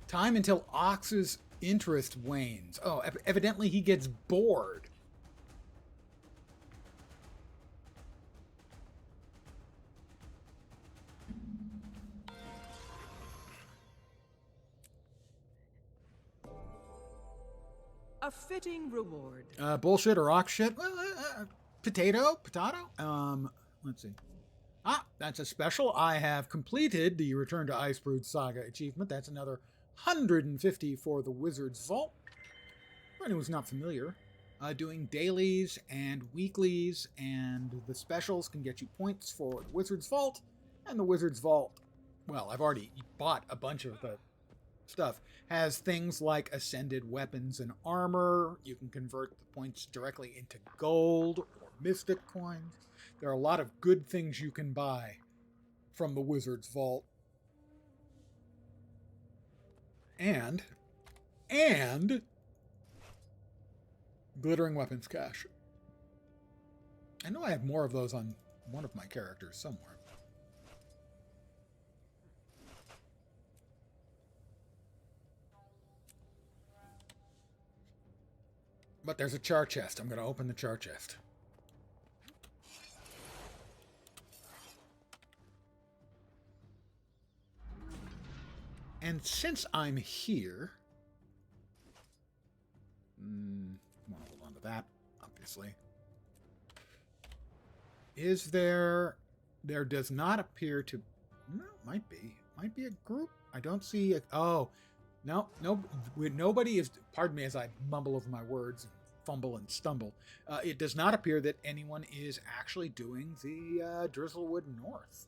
Time until Ox's interest wanes. Oh, evidently he gets bored. A fitting reward. Bullshit or ox shit? Potato? Let's see. Ah, that's a special. I have completed the Return to Icebrood Saga achievement. That's another 150 for the Wizard's Vault. For anyone who's not familiar, doing dailies and weeklies and the specials can get you points for the Wizard's Vault. And the Wizard's Vault, well, I've already bought a bunch of the stuff, has things like ascended weapons and armor. You can convert the points directly into gold or mystic coins. There are a lot of good things you can buy from the Wizard's Vault. And glittering weapons cache. I know I have more of those on one of my characters somewhere. But there's a char chest. I'm going to open the char chest. And since I'm here... want to hold on to that, obviously. Is there... There does not appear to... No, might be. Might be a group. I don't see... Oh... No, nobody is... Pardon me as I mumble over my words and fumble and stumble. It does not appear that anyone is actually doing the Drizzlewood North.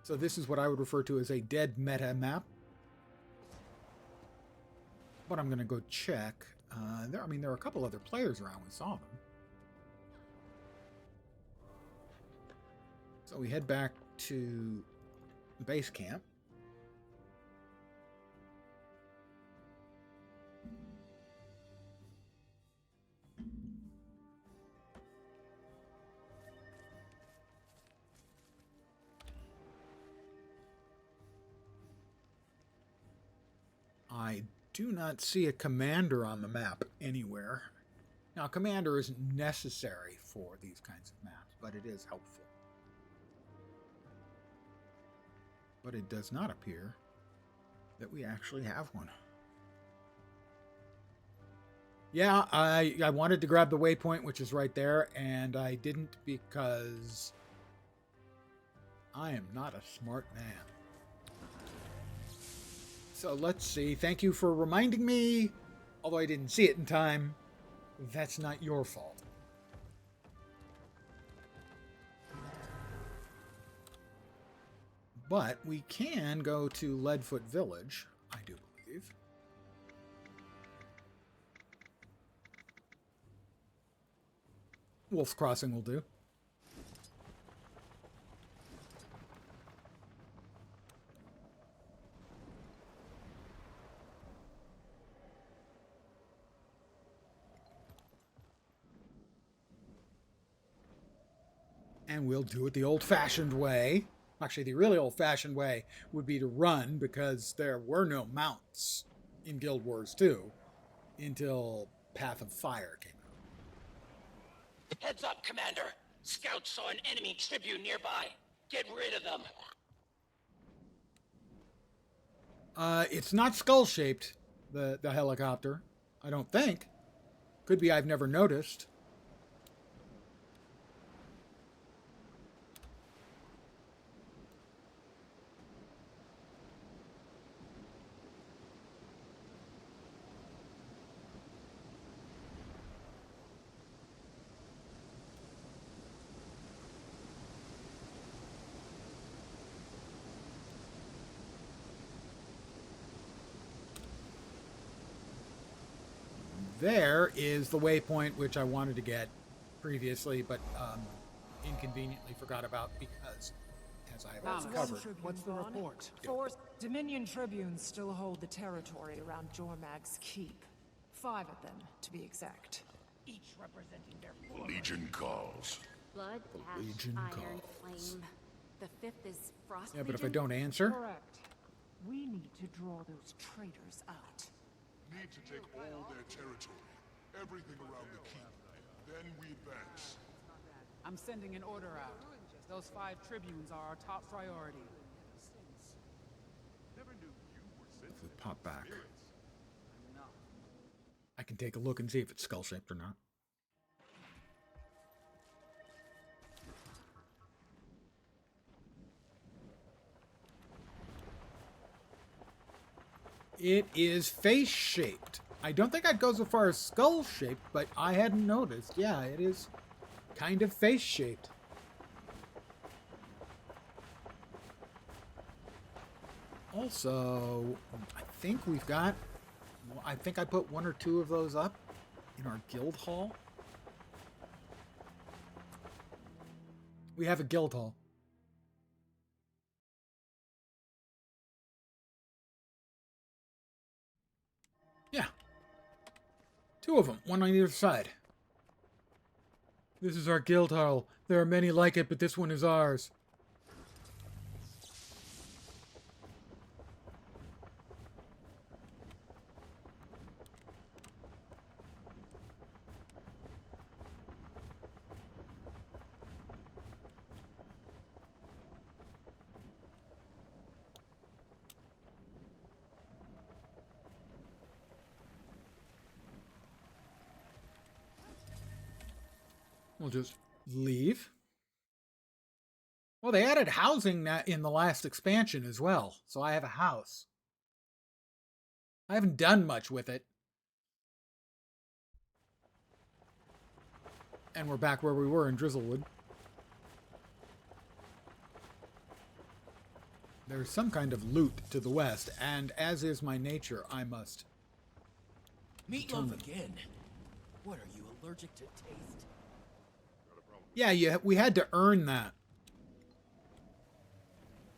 So this is what I would refer to as a dead meta map. But I'm going to go check. There are a couple other players around. We saw them. So we head back to base camp. I do not see a commander on the map anywhere. Now, commander isn't necessary for these kinds of maps, but it is helpful. But it does not appear that we actually have one. Yeah, I wanted to grab the waypoint, which is right there, and I didn't because I am not a smart man. So let's see. Thank you for reminding me. Although I didn't see it in time, that's not your fault. But we can go to Leadfoot Village, I do believe. Wolf's Crossing will do. And we'll do it the old-fashioned way. Actually, the really old-fashioned way would be to run, because there were no mounts in Guild Wars 2 until Path of Fire came out. Heads up, Commander. Scouts saw an enemy tribune nearby. Get rid of them. It's not skull-shaped, the helicopter. I don't think. Could be I've never noticed. there is the waypoint which I wanted to get previously, but inconveniently forgot about because, as I have also covered. What's the report? Dominion Tribunes still hold the territory around Jormag's keep. 5 of them, to be exact. Each representing their Legion calls. Blood, ash, Legion iron, calls. flame. The 5th is Frost Yeah, but if I Legion? don't answer, Correct. We need to draw those traitors out. Need to take all their territory. Everything around the keep. Then we advance. I'm sending an order out. Those 5 tribunes are our top priority. if we pop back, I can take a look and see if it's skull-shaped or not. It is face-shaped. I don't think I'd go so far as skull-shaped, but I hadn't noticed. Yeah, it is kind of face-shaped. Also, I think we've got... I think I put 1 or 2 of those up in our guild hall. We have a guild hall. Yeah. 2 of them, 1 on either side. This is our guild hall. There are many like it, but this one is ours. We'll just leave. Well, they added housing in the last expansion as well, so I have a house. I haven't done much with it. And we're back where we were in Drizzlewood. There's some kind of loot to the west, and as is my nature, I must... Meatloaf again. What are you, allergic to taste? Yeah, we had to earn that.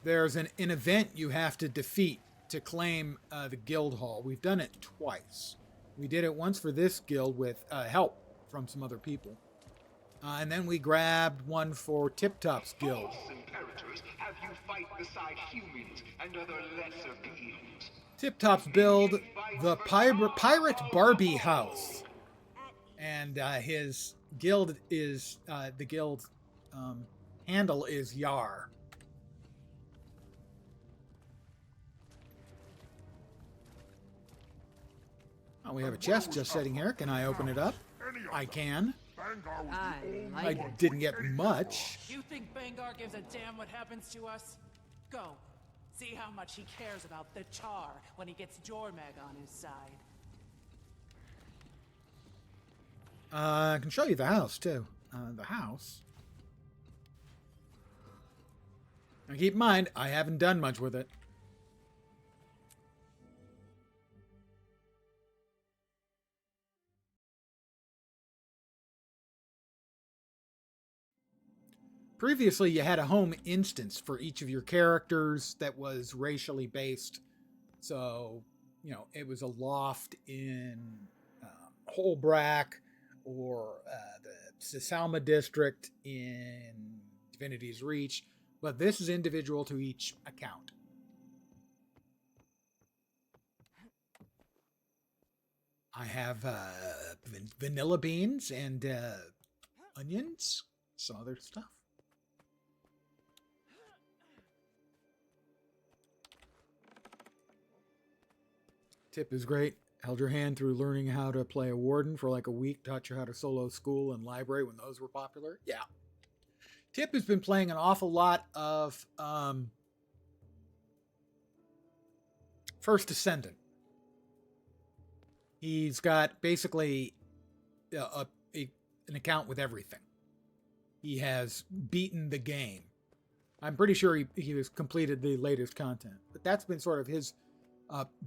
There's an event you have to defeat to claim the guild hall. We've done it twice. We did it once for this guild with help from some other people. And then we grabbed one for Tip Top's guild. False imperators have you fight beside humans and other lesser beings. Tip Top's build the Pirate Barbie House. And his guild is, the guild handle is Yar. Oh, we have a chest just sitting here. Can I open it up? I can. I didn't get much. You think Bangar gives a damn what happens to us? Go. See how much he cares about the Char when he gets Jormag on his side. I can show you the house, too. The house. Now keep in mind, I haven't done much with it. Previously, you had a home instance for each of your characters that was racially based. So, you know, it was a loft in Holbrack or the Salma district in Divinity's Reach. But this is individual to each account. I have vanilla beans and onions, some other stuff. Tip is great. Held your hand through learning how to play a warden for like a week. Taught you how to solo school and library when those were popular. Yeah. Tip has been playing an awful lot of First Ascendant. He's got basically an account with everything. He has beaten the game. I'm pretty sure he has completed the latest content. But that's been sort of his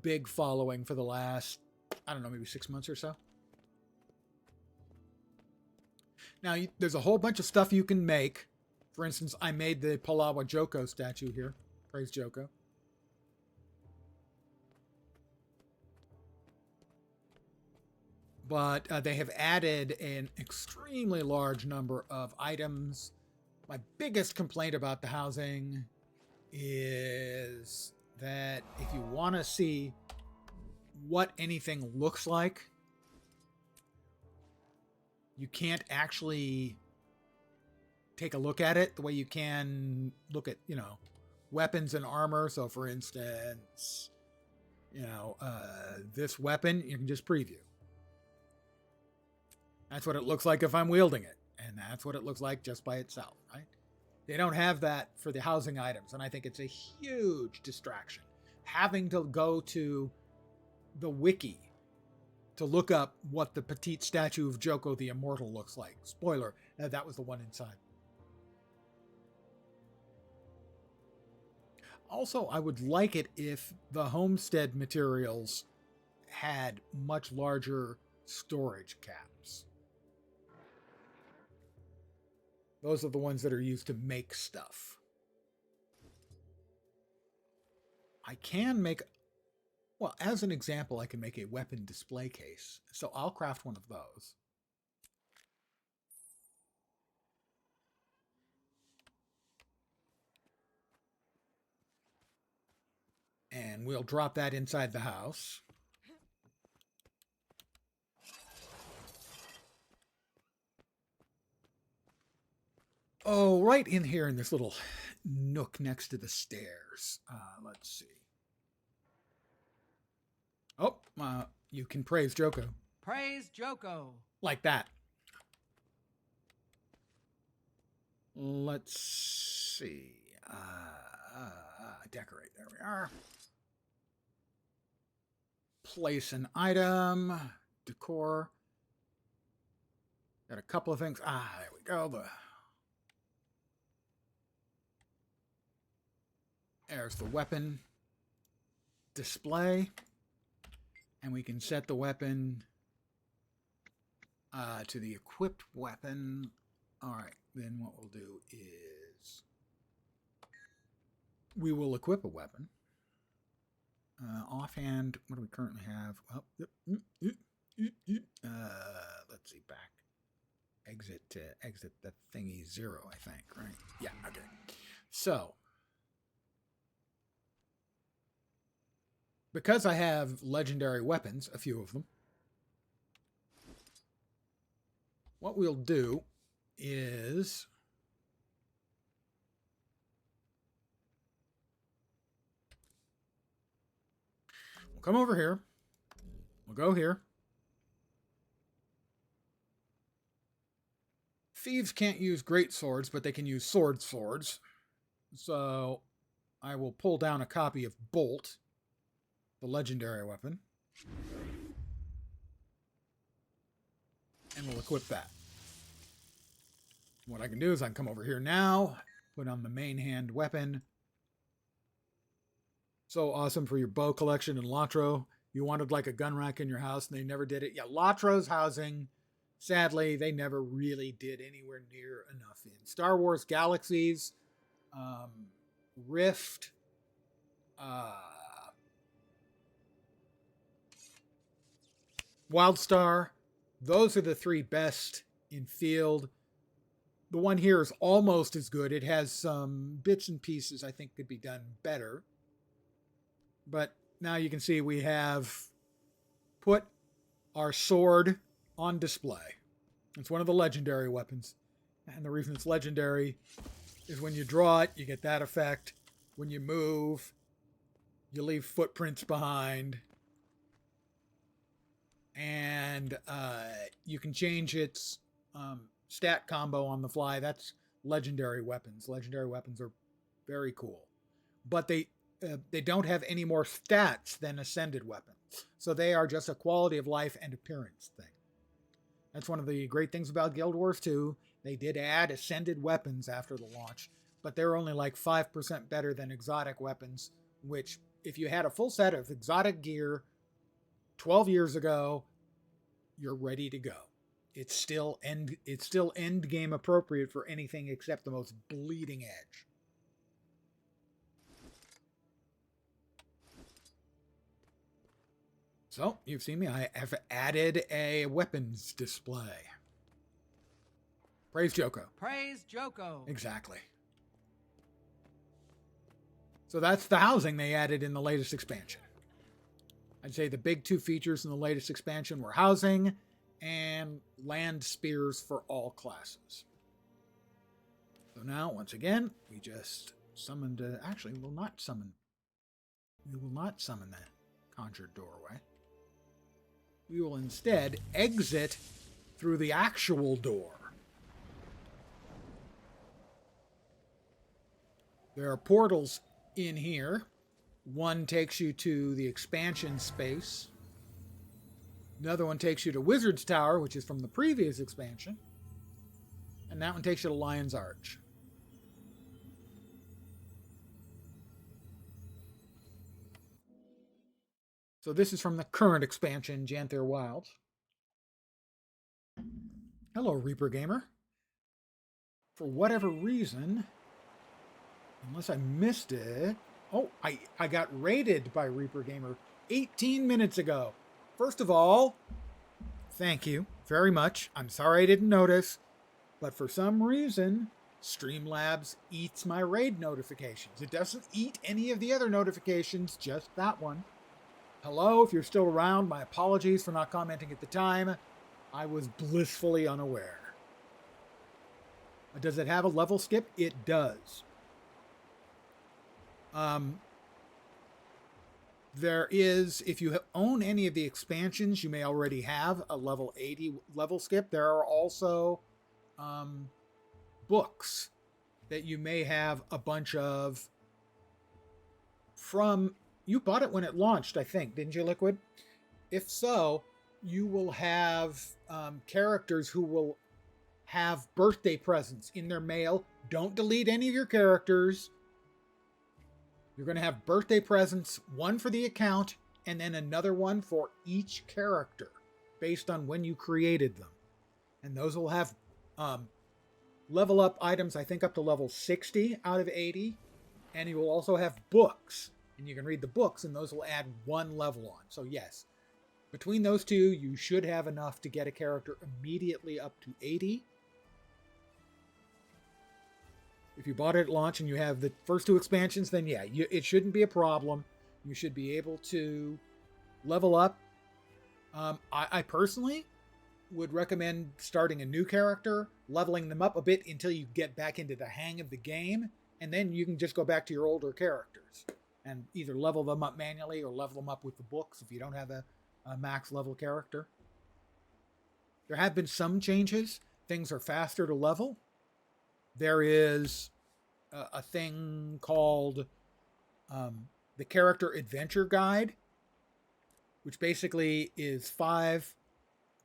big following for the last, I don't know, maybe 6 months or so. Now, there's a whole bunch of stuff you can make. For instance, I made the Palawa Joko statue here. Praise Joko. But they have added an extremely large number of items. My biggest complaint about the housing is that if you want to see what anything looks like, you can't actually take a look at it the way you can look at, weapons and armor. So for instance, this weapon, you can just preview. That's what it looks like if I'm wielding it. And that's what it looks like just by itself, right? They don't have that for the housing items. And I think it's a huge distraction. Having to go to the wiki to look up what the petite statue of Joko the Immortal looks like. Spoiler, that was the one inside. Also, I would like it if the homestead materials had much larger storage caps. Those are the ones that are used to make stuff. I can make, well, as an example, I can make a weapon display case. So I'll craft one of those. And we'll drop that inside the house. Oh, right in here in this little nook next to the stairs. Let's see. Oh, you can praise Joko. Praise Joko. Like that. Let's see. Decorate. There we are. Place an item. Decor. Got a couple of things. There we go. There's the weapon display. And we can set the weapon to the equipped weapon. All right, then what we'll do is we will equip a weapon. Offhand, what do we currently have? Well, let's see, back. Exit the thingy 0, I think, right? Yeah, okay. So, because I have legendary weapons, a few of them, what we'll do is we'll come over here. We'll go here. Thieves can't use great swords, but they can use swords. So I will pull down a copy of Bolt, the legendary weapon, and we'll equip that. What I can do is I can come over here now, put on the main hand weapon. So awesome for your bow collection in Latro. You wanted like a gun rack in your house and they never did it. Yeah, Latro's housing, sadly, they never really did anywhere near enough in Star Wars Galaxies, Rift, Wildstar. Those are the 3 best in field. The one here is almost as good. It has some bits and pieces I think could be done better. But now you can see we have put our sword on display. It's one of the legendary weapons. And the reason it's legendary is when you draw it, you get that effect. When you move, you leave footprints behind. And you can change its stat combo on the fly. That's legendary weapons. Legendary weapons are very cool. But they don't have any more stats than ascended weapons. So they are just a quality of life and appearance thing. That's one of the great things about Guild Wars 2. They did add ascended weapons after the launch, but they're only like 5% better than exotic weapons, which if you had a full set of exotic gear 12 years ago, you're ready to go. it's still end game appropriate for anything except the most bleeding edge. So, you've seen me. I have added a weapons display. Praise Joko. Praise Joko. Exactly. So that's the housing they added in the latest expansion. I'd say the big two features in the latest expansion were housing and land spears for all classes. So now, once again, we just summoned... actually, we will not summon that conjured doorway. We will instead exit through the actual door. There are portals in here. One takes you to the expansion space. Another one takes you to Wizard's Tower, which is from the previous expansion. And that one takes you to Lion's Arch. So this is from the current expansion, Janther Wilds. Hello, Reaper Gamer. For whatever reason, unless I missed it... Oh, I got raided by Reaper Gamer 18 minutes ago. First of all, thank you very much. I'm sorry I didn't notice, but for some reason, Streamlabs eats my raid notifications. It doesn't eat any of the other notifications, just that one. Hello, if you're still around, my apologies for not commenting at the time. I was blissfully unaware. Does it have a level skip? It does. There is, if you own any of the expansions, you may already have a level 80 level skip. There are also books that you may have a bunch of from... You bought it when it launched, I think, didn't you, Liquid? If so, you will have characters who will have birthday presents in their mail. Don't delete any of your characters. You're going to have birthday presents, one for the account, and then another one for each character, based on when you created them. And those will have level up items, I think up to level 60 out of 80. And you will also have books. And you can read the books, and those will add one level on. So yes, between those two, you should have enough to get a character immediately up to 80. If you bought it at launch and you have the first two expansions, then yeah, it shouldn't be a problem. You should be able to level up. I personally would recommend starting a new character, leveling them up a bit until you get back into the hang of the game, and then you can just go back to your older characters and either level them up manually or level them up with the books if you don't have a max level character. There have been some changes. Things are faster to level. There is a thing called the Character Adventure Guide, which basically is 5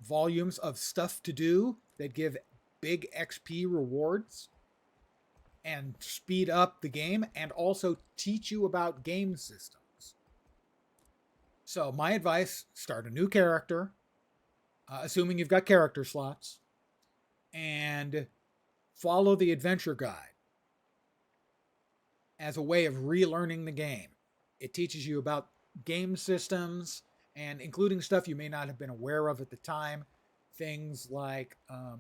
volumes of stuff to do that give big XP rewards and speed up the game and also teach you about game systems. So my advice, start a new character, assuming you've got character slots, and follow the adventure guide as a way of relearning the game. It teaches you about game systems and including stuff you may not have been aware of at the time. Things like the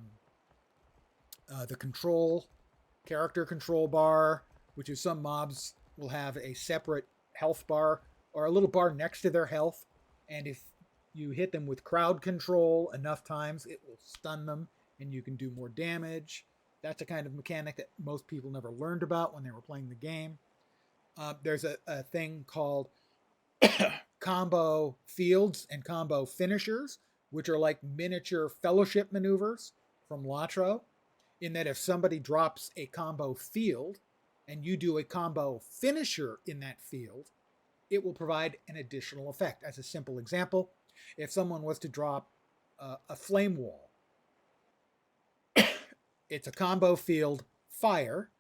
character control bar, which is some mobs will have a separate health bar or a little bar next to their health. And if you hit them with crowd control enough times, it will stun them and you can do more damage. That's a kind of mechanic that most people never learned about when they were playing the game. There's a thing called combo fields and combo finishers, which are like miniature fellowship maneuvers from Latro, in that if somebody drops a combo field and you do a combo finisher in that field, it will provide an additional effect. As a simple example, if someone was to drop a flame wall, it's a combo field fire,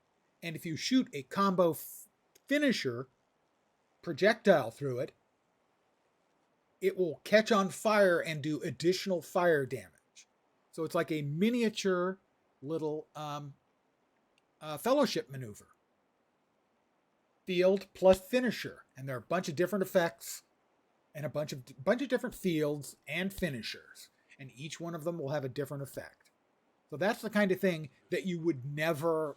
and if you shoot a combo finisher projectile through it, it will catch on fire and do additional fire damage. So it's like a miniature little fellowship maneuver. Field plus finisher. And there are a bunch of different effects and a bunch of different fields and finishers. And each one of them will have a different effect. So that's the kind of thing that you would never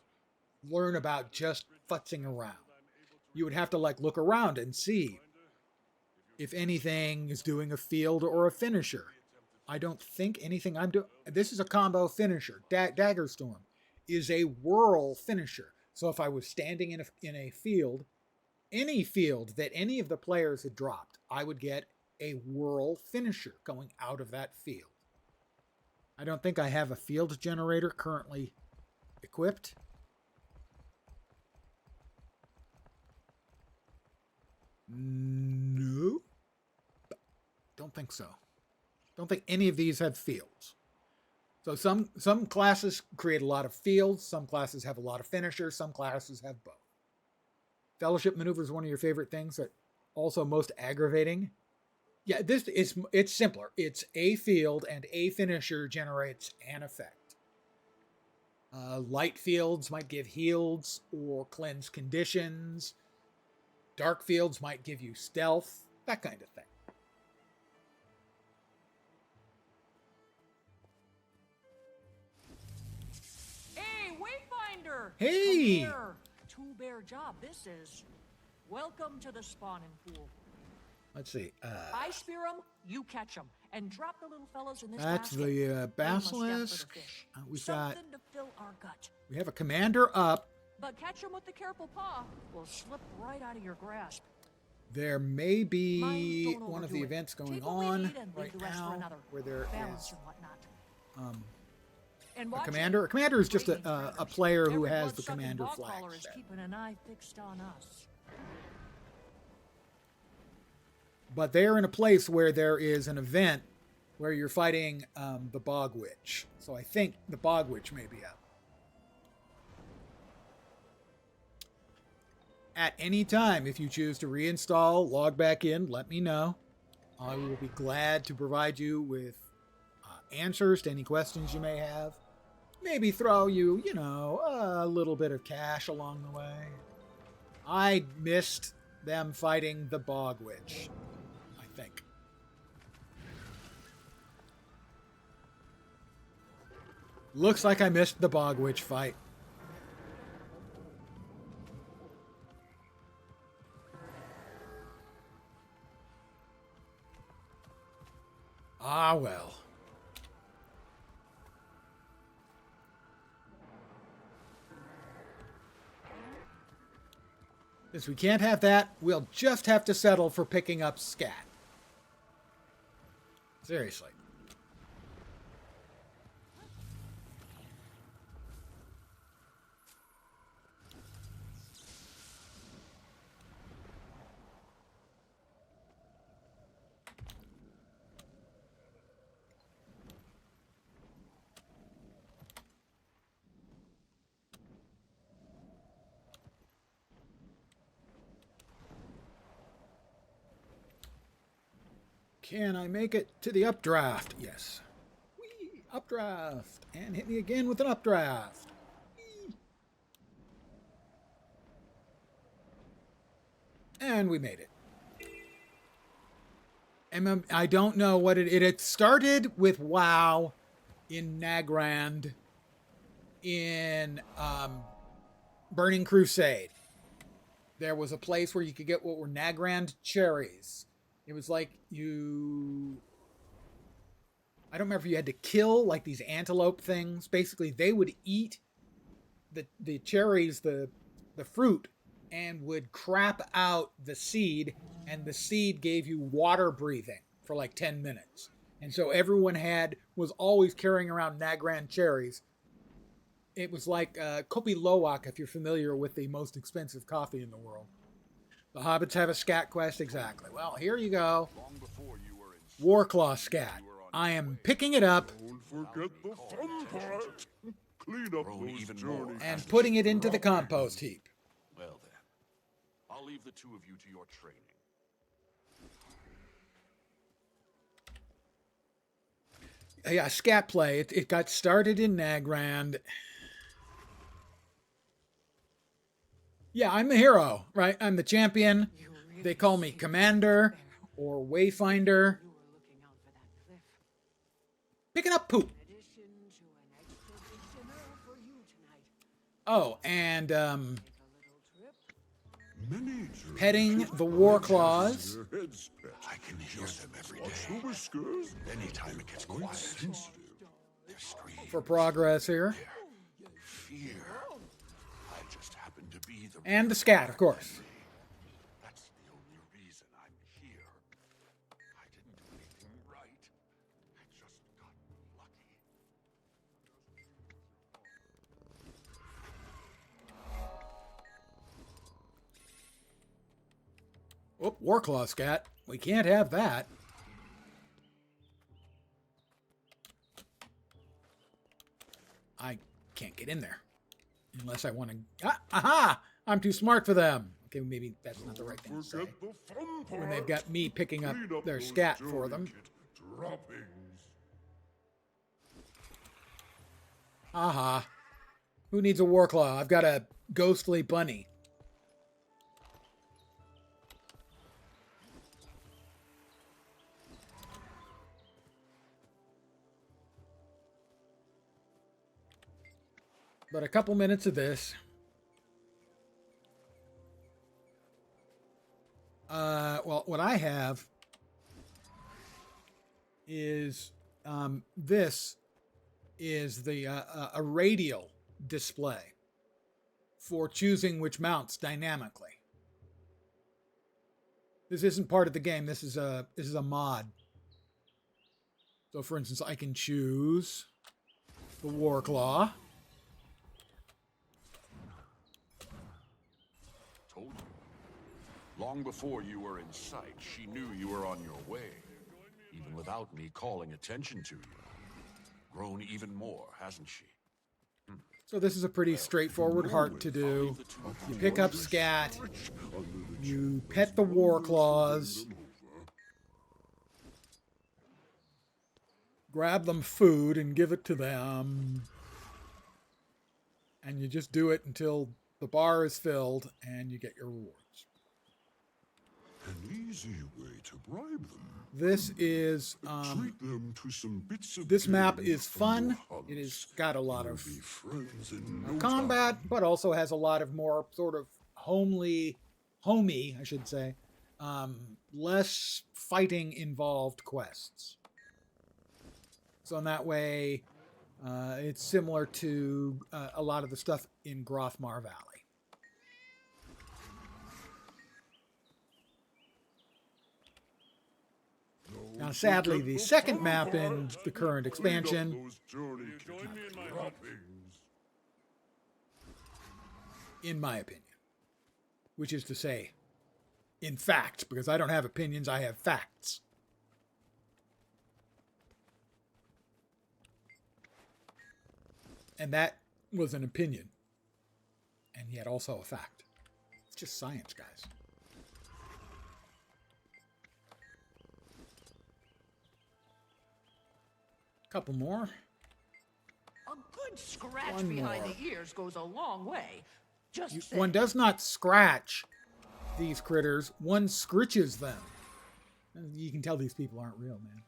learn about just futzing around. You would have to like look around and see if anything is doing a field or a finisher. I don't think anything I'm doing. This is a combo finisher. Dagger Storm is a whirl finisher. So if I was standing in a field, any field that any of the players had dropped, I would get a whirl finisher going out of that field. I don't think I have a field generator currently equipped. No. Don't think so. Don't think any of these have fields. So some classes create a lot of fields, some classes have a lot of finishers, some classes have both. Fellowship maneuver is one of your favorite things, that also most aggravating. Yeah, it's simpler. It's a field and a finisher generates an effect. Light fields might give heals or cleanse conditions. Dark fields might give you stealth, that kind of thing. Hey, Wayfinder! Hey! Come here. Two-bear job this is. Welcome to the spawning pool. Let's see. I spear them, you catch them, and drop the little fellows in this That's basket. the basilisk. We've got. Something to fill our gut. We have a commander up. But catch them with the careful paw, will slip right out of your grasp. There may be Mind, one of the overdo it. events going Take what we on need and leave right the rest for now another. where there Balance is and whatnot. a watch commander. it. A commander is just a Predators. player who Every has the blood-sucking commander bog flag collar is set. keeping an eye fixed on us. But they're in a place where there is an event where you're fighting the Bog Witch. So I think the Bog Witch may be up. At any time, if you choose to reinstall, log back in, let me know. I will be glad to provide you with answers to any questions you may have. Maybe throw you, a little bit of cash along the way. I missed them fighting the Bog Witch, I think. Looks like I missed the Bog Witch fight. Ah, well. Since we can't have that, we'll just have to settle for picking up scat. Seriously. Can I make it to the updraft? Yes. Whee! Updraft. And hit me again with an updraft. Whee! And we made it. I don't know what it started with WoW in Nagrand in Burning Crusade. There was a place where you could get what were Nagrand cherries. It was like I don't remember if you had to kill like these antelope things. Basically, they would eat the cherries, the fruit, and would crap out the seed, and the seed gave you water breathing for like 10 minutes. And so everyone was always carrying around Nagrand cherries. It was like Kopi Luwak, if you're familiar with the most expensive coffee in the world. The hobbits have a scat quest, exactly. Well, here you go. Warclaw scat. I am picking it up. Don't forget the fun part. Clean up those journeys. And putting it into the compost heap. Well then, I'll leave the two of you to your training. yeah, scat play. It got started in Nagrand. Yeah, I'm the hero, right? I'm the champion. They call me Commander or Wayfinder. Picking up poop. Oh, and petting the war claws. I can hear them every day. Watch the whiskers. Anytime it gets quiet, they're screaming. For progress here. Fear. I just happen to be the. And the scat, of course. That's the only reason I'm here. I didn't do anything right. I just got lucky. Oh, Warclaw scat. We can't have that. I can't get in there. Unless I want to... aha! I'm too smart for them. Okay, maybe that's not the right thing to say. When they've got me picking up their scat for them. Aha. Who needs a Warclaw? I've got a ghostly bunny. But a couple minutes of this. Well, what I have is this is the a radial display for choosing which mounts dynamically. This isn't part of the game. This is a mod. So, for instance, I can choose the Warclaw. Told you. Long before you were in sight, she knew you were on your way. Even without me calling attention to you. Grown even more, hasn't she? So this is a pretty straightforward heart to do. You pick up scat. You pet the Warclaws. Grab them food and give it to them. And you just do it until the bar is filled and you get your rewards. An easy way to bribe them. This is Treat them to some bits of this map game is from fun. your hunt. It has got a lot of Be friends in no combat, time. but also has a lot of more sort of homey, I should say, less fighting involved quests. So in that way, it's similar to a lot of the stuff in Grothmar Valley. Now, sadly, the second map in the current expansion, in my opinion, which is to say, in fact, because I don't have opinions, I have facts. And that was an opinion, and yet also a fact. It's just science, guys. Couple more. A good scratch One behind more. the ears goes a long way. Just saying. One does not scratch these critters, one scritches them. You can tell these people aren't real, man.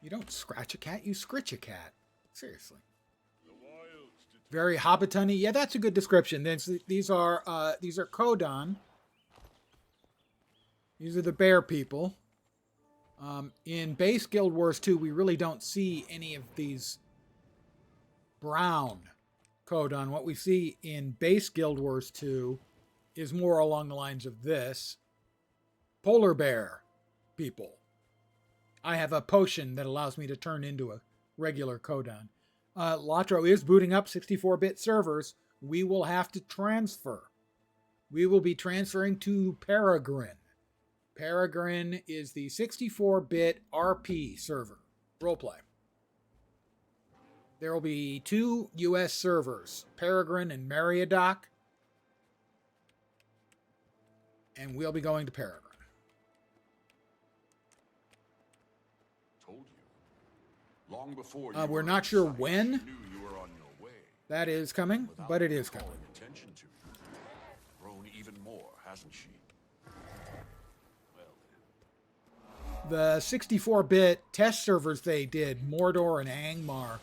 You don't scratch a cat, you scritch a cat. Seriously. Very Hobbit-y. Yeah, that's a good description. These are Kodan. These are the bear people. In base Guild Wars 2, we really don't see any of these brown Kodan. What we see in base Guild Wars 2 is more along the lines of this. Polar bear people. I have a potion that allows me to turn into a regular Kodan. Latro is booting up 64-bit servers. We will have to transfer. We will be transferring to Peregrine. Peregrine is the 64-bit RP server. Roleplay. There will be 2 US servers, Peregrine and Meriadoc. And we'll be going to Paragon. Told you. Long before you We're were not in sure sight, when she knew you were on your way. that is coming, Without but it is calling coming. attention to you. Grown even more, hasn't she? Well then. The 64-bit test servers they did, Mordor and Angmar,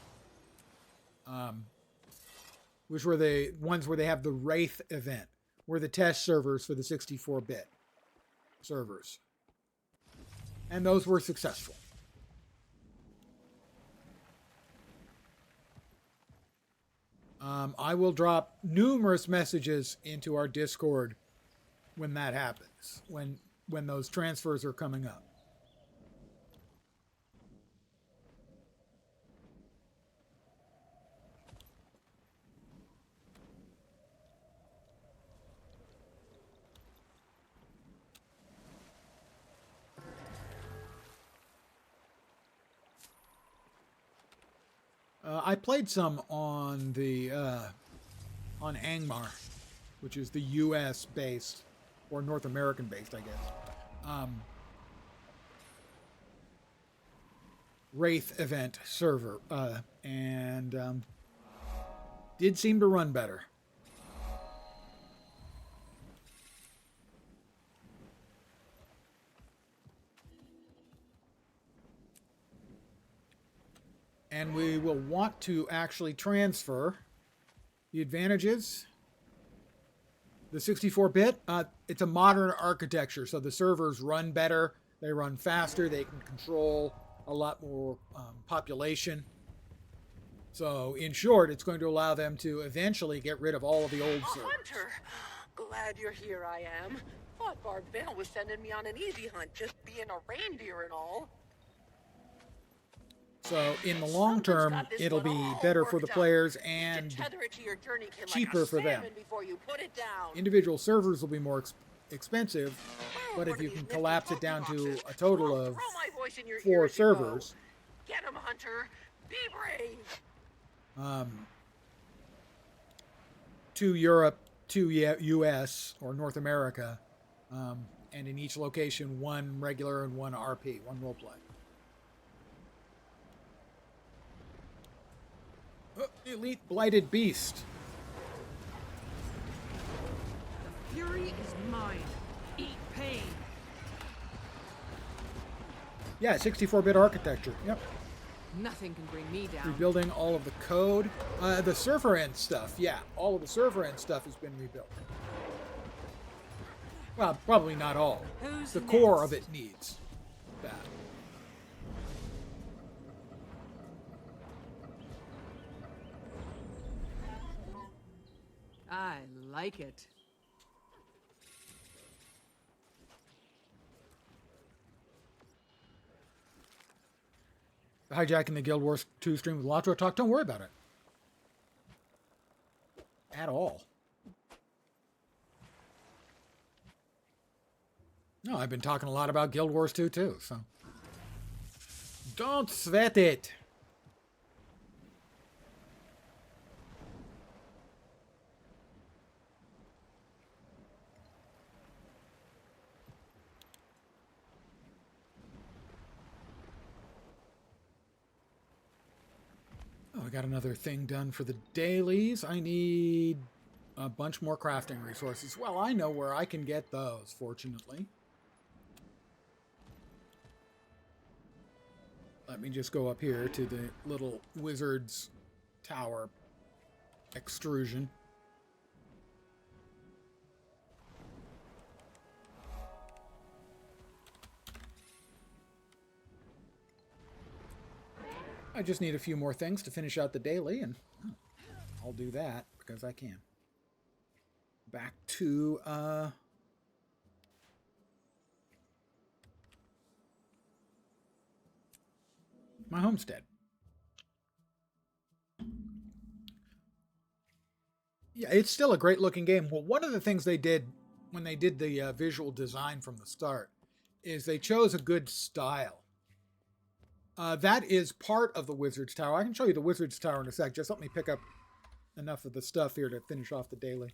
which were the ones where they have the Wraith event, were the test servers for the 64-bit servers. And those were successful. I will drop numerous messages into our Discord when that happens, when those transfers are coming up. I played some on the on Angmar, which is the U.S. based or North American based, I guess. Wraith event server, and did seem to run better. And we will want to actually transfer the advantages. The 64-bit, it's a modern architecture, so the servers run better, they run faster, they can control a lot more population. So, in short, it's going to allow them to eventually get rid of all of the old servers. Hunter! Glad you're here, I am. Thought Barbell was sending me on an easy hunt, just being a reindeer and all. So, in the long term, it'll be better for the players and cheaper for them. Individual servers will be more expensive, but if you can collapse it down to a total of 4 servers, get 'em, Hunter. Be brave. 2 Europe, 2 US or North America, and in each location 1 regular and 1 RP, 1 roleplay. Elite Blighted Beast. The fury is mine. Eat pain. Yeah, 64-bit architecture. Yep. Nothing can bring me down. Rebuilding all of the code. The server end stuff. Yeah, all of the server end stuff has been rebuilt. Well, probably not all. Who's the next? core of it needs that. I like it. Hijacking the Guild Wars 2 stream with Lotro Talk. Don't worry about it. At all. No, I've been talking a lot about Guild Wars 2 too, so. Don't sweat it. Oh, I got another thing done for the dailies. I need a bunch more crafting resources. Well, I know where I can get those, fortunately. Let me just go up here to the little wizard's tower extrusion. I just need a few more things to finish out the daily, and I'll do that because I can. Back to my homestead. Yeah, it's still a great looking game. Well, one of the things they did when they did the visual design from the start is they chose a good style. That is part of the Wizard's Tower. I can show you the Wizard's Tower in a sec. Just let me pick up enough of the stuff here to finish off the daily.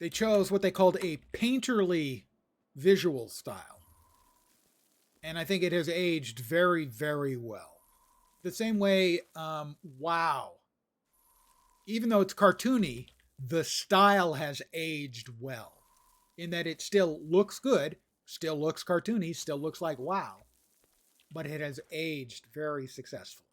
They chose what they called a painterly visual style. And I think it has aged very, very well. The same way, WoW. Even though it's cartoony, the style has aged well. In that it still looks good, still looks cartoony, still looks like WoW. But it has aged very successfully.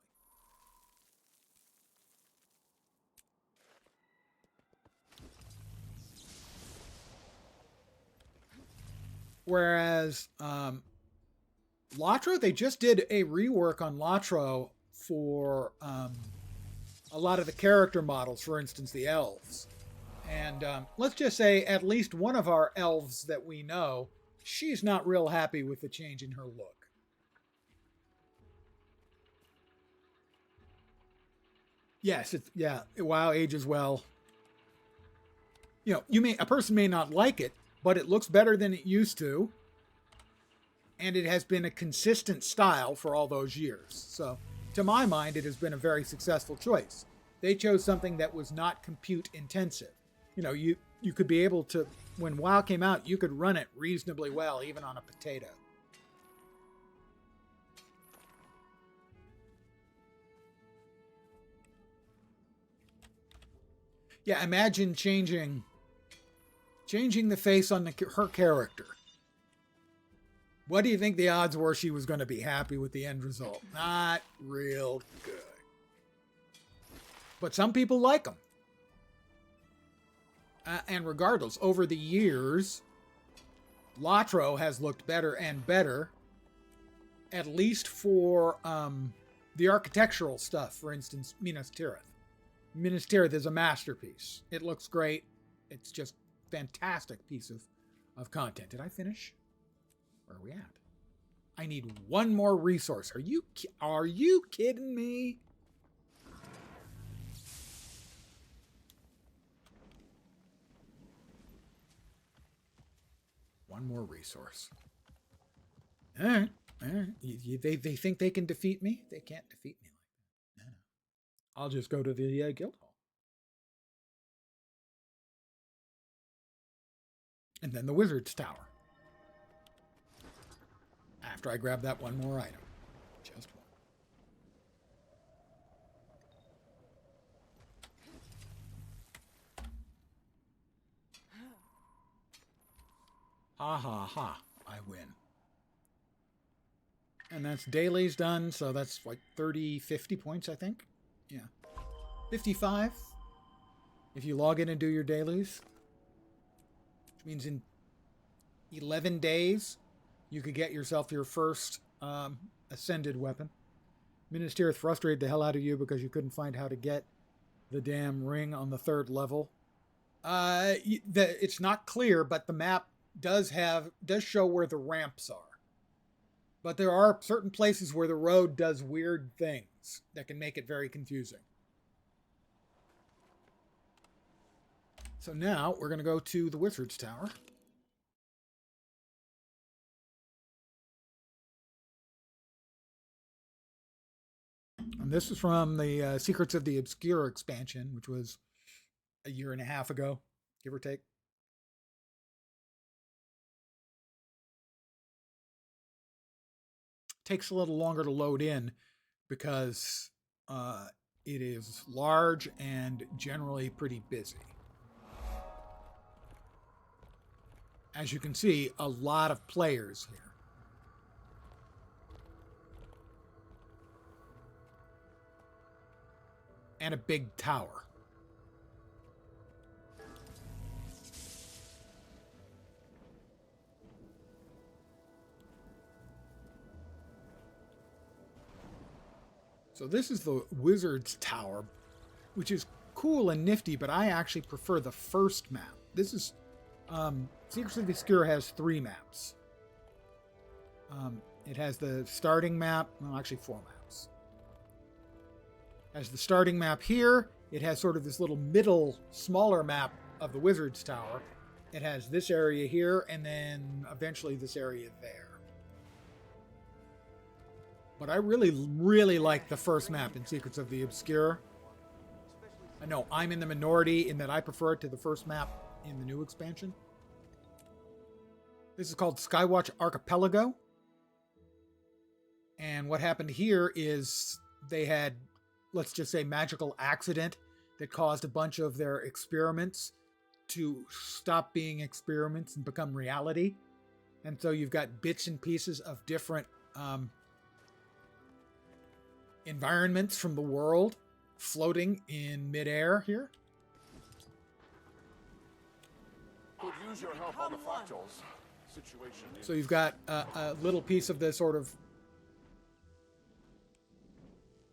Whereas Latro, they just did a rework on Latro for a lot of the character models, for instance, the elves. And let's just say at least one of our elves that we know, she's not real happy with the change in her look. Yes, WoW ages well. You know, a person may not like it, but it looks better than it used to. And it has been a consistent style for all those years. So, to my mind, it has been a very successful choice. They chose something that was not compute intensive. You know, you could be able to, when WoW came out, you could run it reasonably well, even on a potato. Yeah, imagine changing the face on her character. What do you think the odds were she was going to be happy with the end result? Not real good. But some people like them. And regardless, over the years, Latro has looked better and better, at least for the architectural stuff. For instance, Minas Tirith. Minas Tirith is a masterpiece. It looks great. It's just fantastic piece of content. Did I finish? Where are we at? I need one more resource. Are you kidding me? One more resource. All right. They think they can defeat me? They can't defeat me like that. No. I'll just go to the guild hall. And then the wizard's tower. After I grab that one more item. Just one. Ha ha ha. I win. And that's dailies done, so that's like 50 points, I think. Yeah. 55. If you log in and do your dailies. Which means in 11 days, you could get yourself your first ascended weapon. Minas Tirith frustrated the hell out of you because you couldn't find how to get the damn ring on the 3rd level. It's not clear, but the map does show where the ramps are. But there are certain places where the road does weird things that can make it very confusing. So now we're going to go to the Wizard's Tower. And this is from the Secrets of the Obscure expansion, which was a year and a half ago, give or take. Takes a little longer to load in because it is large and generally pretty busy. As you can see, a lot of players here. And a big tower. So this is the Wizard's Tower, which is cool and nifty, but I actually prefer the first map. This is Secrets of the Obscure has 3 maps. It has the starting map, well, actually 4 maps. As the starting map here, it has sort of this little middle, smaller map of the Wizard's Tower. It has this area here, and then eventually this area there. But I really, really like the first map in Secrets of the Obscure. I know I'm in the minority in that I prefer it to the first map in the new expansion. This is called Skywatch Archipelago. And what happened here is they had, let's just say, magical accident that caused a bunch of their experiments to stop being experiments and become reality. And so you've got bits and pieces of different environments from the world floating in midair here. Could use your help on the fractals situation. So you've got a little piece of the sort of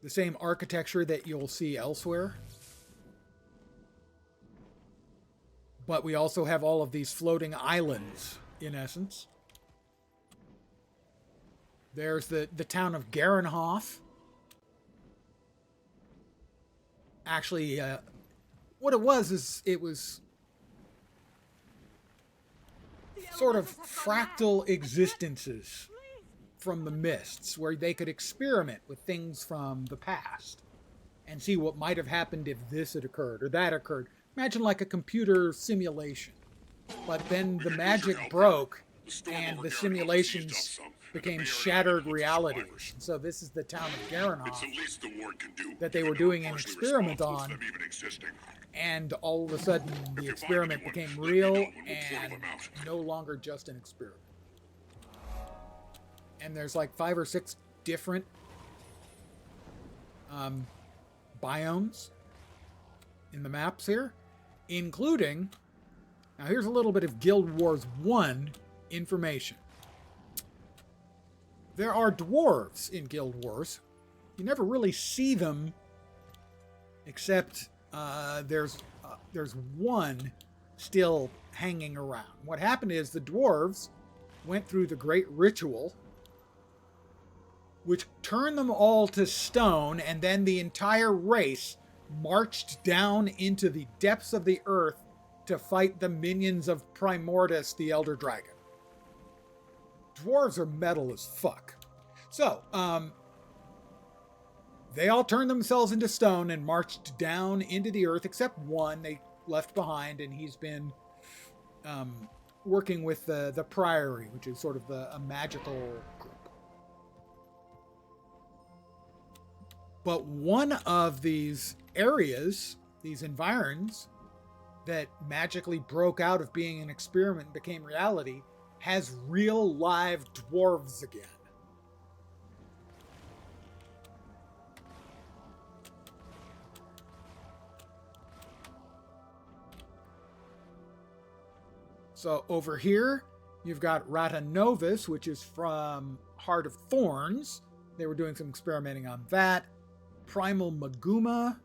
the same architecture that you'll see elsewhere. But we also have all of these floating islands, in essence. There's the town of Garenhof. Actually, what it was is it was sort of fractal existences from the mists, where they could experiment with things from the past and see what might have happened if this had occurred or that occurred. Imagine like a computer simulation. But then the magic broke and the simulations became shattered realities. And so this is the town of Garenhof that they were doing an experiment on. And all of a sudden the experiment became real and no longer just an experiment. And there's like 5 or 6 different biomes in the maps here, including, now here's a little bit of Guild Wars 1 information. There are dwarves in Guild Wars. You never really see them, except there's one still hanging around. What happened is the dwarves went through the Great Ritual, which turned them all to stone, and then the entire race marched down into the depths of the earth to fight the minions of Primordus, the Elder Dragon. Dwarves are metal as fuck. So, they all turned themselves into stone and marched down into the earth, except one they left behind, and he's been working with the Priory, which is sort of a magical group. But one of these areas, these environs, that magically broke out of being an experiment and became reality, has real live dwarves again. So over here, you've got Rata Novus, which is from Heart of Thorns. They were doing some experimenting on that. Primal Maguma.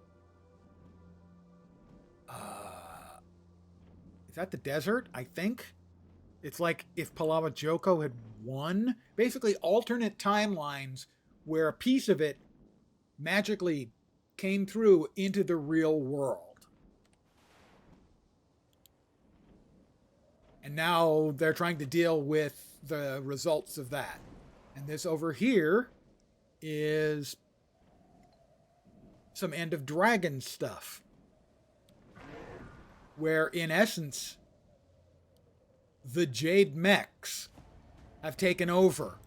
Is that the desert? I think. It's like if Palawa Joko had won. Basically alternate timelines where a piece of it magically came through into the real world. And now they're trying to deal with the results of that. And this over here is some End of Dragon stuff, where in essence the Jade Mechs have taken over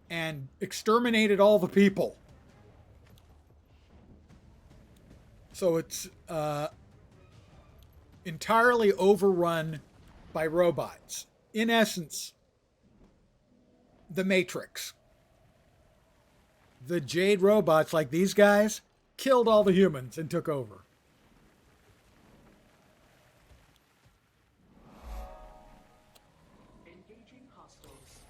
and exterminated all the people. So it's entirely overrun by robots. In essence, the Matrix. The Jade robots, like these guys, killed all the humans and took over. Engaging hostiles.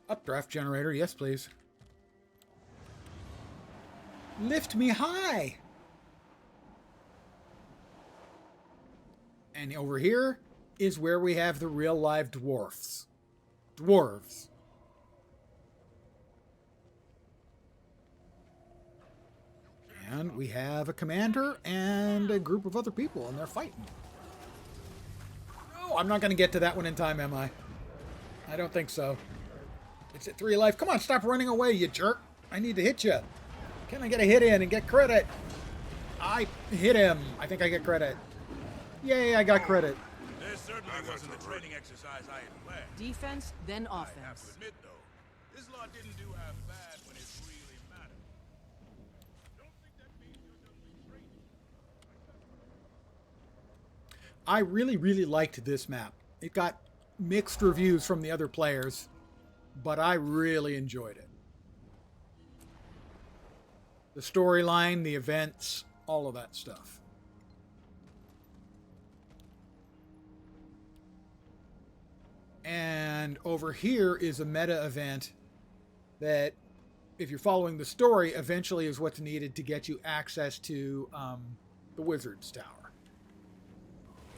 Updraft generator, yes please. Lift me high! And over here is where we have the real live dwarfs. Dwarves. And we have a commander and a group of other people, and they're fighting. Oh, I'm not going to get to that one in time, am I? I don't think so. It's at 3 life. Come on, stop running away, you jerk. I need to hit you. Can I get a hit in and get credit? I hit him. I think I get credit. Yay, I got credit. This certainly wasn't the training exercise I had planned. Defense, then I have offense. to admit, though, this lot didn't do half bad when it really mattered. Don't think that means you're done with training. I really, really liked this map. It got mixed reviews from the other players, but I really enjoyed it. The storyline, the events, all of that stuff. And over here is a meta event that, if you're following the story, eventually is what's needed to get you access to the Wizard's Tower.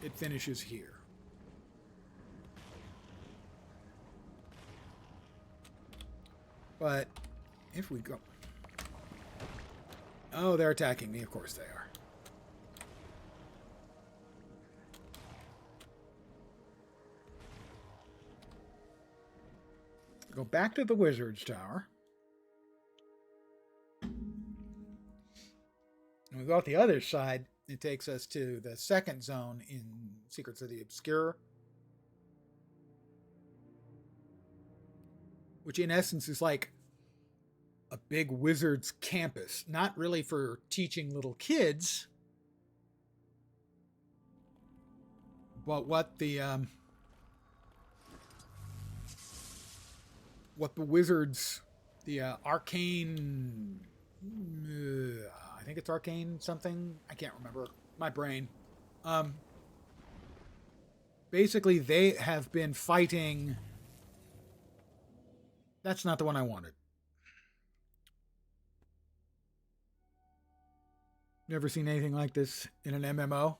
It finishes here. But if we go... Oh, they're attacking me. Of course they are. Go back to the Wizard's Tower. And we go out the other side. It takes us to the second zone in Secrets of the Obscure, which in essence is like a big wizard's campus. Not really for teaching little kids, but what the wizards, the arcane, I think it's arcane something, I can't remember, my brain. Basically they have been fighting, that's not the one I wanted. Never seen anything like this in an MMO.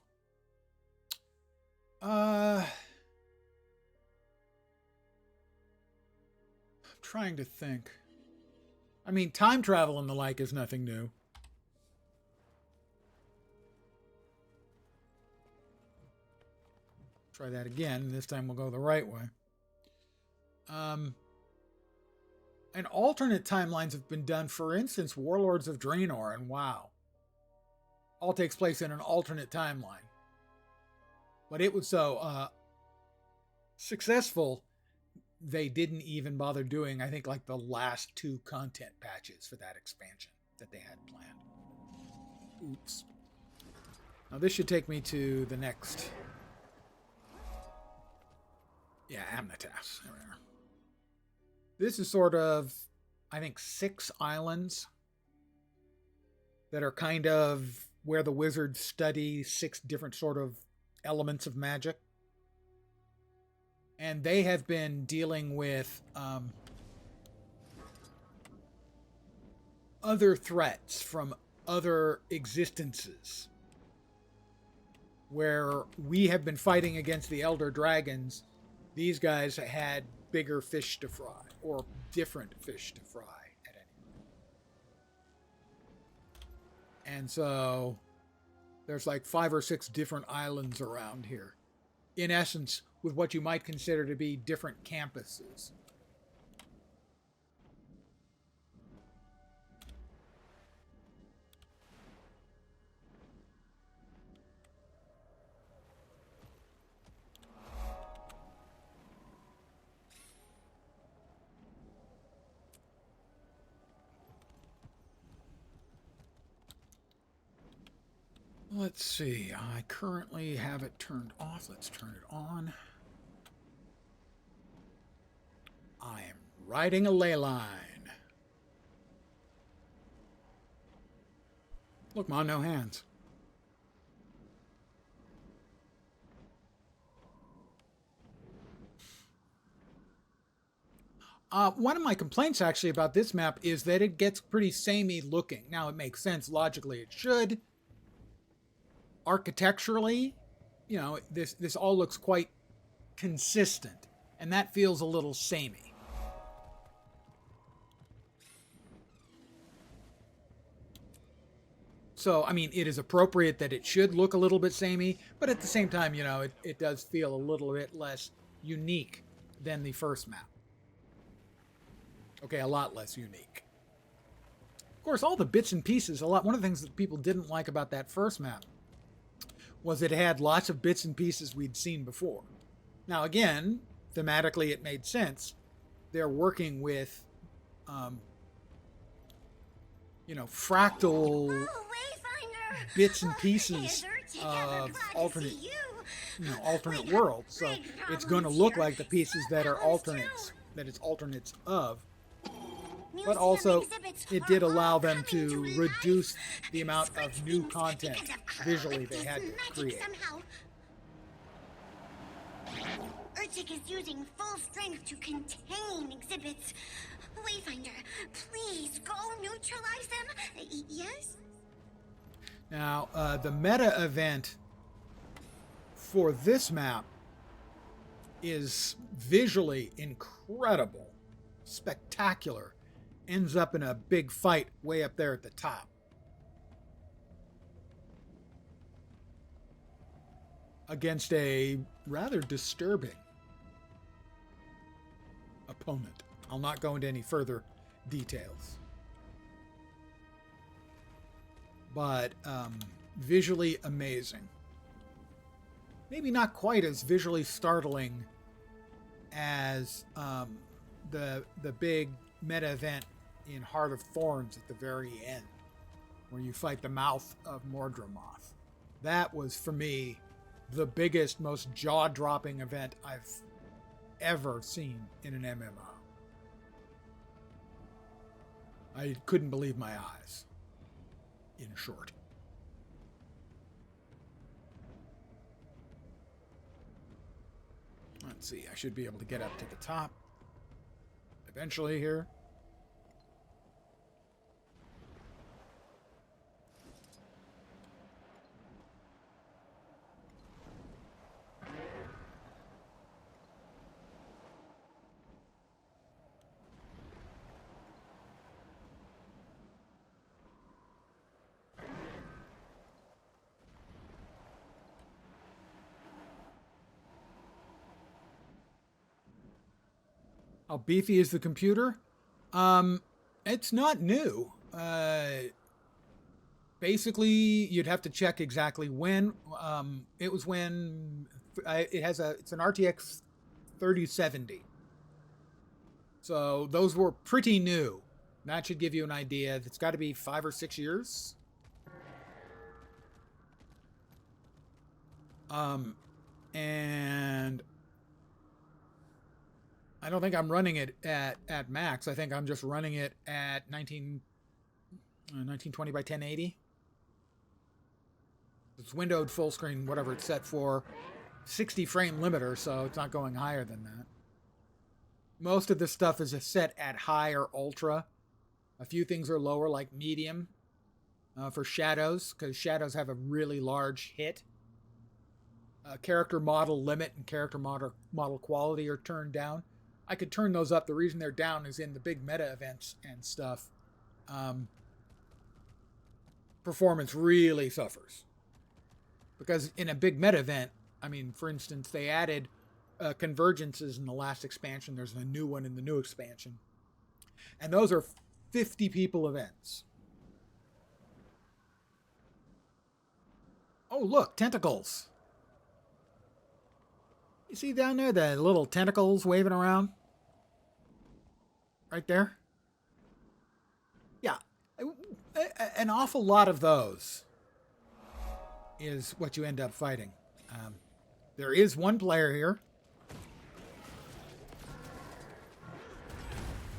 I'm trying to think. I mean, time travel and the like is nothing new. Try that again. This time we'll go the right way. And alternate timelines have been done. For instance, Warlords of Draenor, and wow. All takes place in an alternate timeline. But it was so successful, they didn't even bother doing, I think, like the last 2 content patches for that expansion that they had planned. Oops. Now this should take me to the next... Yeah, Amnitas. There we are. This is sort of, I think, 6 islands that are kind of where the wizards study 6 different sort of elements of magic. And they have been dealing with other threats from other existences. Where we have been fighting against the Elder Dragons, these guys had bigger fish to fry, or different fish to fry at any rate. And so there's like 5 or 6 different islands around here. In essence, with what you might consider to be different campuses. Let's see, I currently have it turned off. Let's turn it on. I am riding a ley line. Look, Ma, no hands. One of my complaints actually about this map is that it gets pretty samey looking. Now, it makes sense. Logically, it should. Architecturally, you know, this all looks quite consistent, and that feels a little samey. So, I mean, it is appropriate that it should look a little bit samey, but at the same time, you know, it does feel a little bit less unique than the first map. Okay, a lot less unique. Of course, all the bits and pieces, one of the things that people didn't like about that first map was it had lots of bits and pieces we'd seen before. Now, again, thematically it made sense. They're working with, you know, fractal bits and pieces of alternate worlds. So it's going to look like the pieces that are alternates, that it's alternates of. But also, it did allow them to reduce the amount of new content visually they had to create. Urchic is using full strength to contain exhibits. Wayfinder, please go neutralize them. Yes? Now, the meta event for this map is visually incredible, spectacular. Ends up in a big fight way up there at the top. Against a rather disturbing opponent. I'll not go into any further details. But visually amazing. Maybe not quite as visually startling as the big meta event in Heart of Thorns at the very end, where you fight the mouth of Mordramoth. That was, for me, the biggest, most jaw-dropping event I've ever seen in an MMO. I couldn't believe my eyes, in short. Let's see, I should be able to get up to the top eventually here. How beefy is the computer? It's not new. Basically, you'd have to check exactly when. It was when it's an RTX 3070. So those were pretty new. That should give you an idea. It's got to be 5 or 6 years. And I don't think I'm running it at max. I think I'm just running it at 1920 by 1080. It's windowed full screen, whatever it's set for. 60 frame limiter, so it's not going higher than that. Most of this stuff is set at high or ultra. A few things are lower, like medium, for shadows, because shadows have a really large hit. Character model limit and character model quality are turned down. I could turn those up. The reason they're down is in the big meta events and stuff. Performance really suffers. Because in a big meta event, I mean, for instance, they added convergences in the last expansion. There's a new one in the new expansion. And those are 50 people events. Oh, look, tentacles. You see down there the little tentacles waving around? Right there? Yeah. An awful lot of those is what you end up fighting. There is one player here.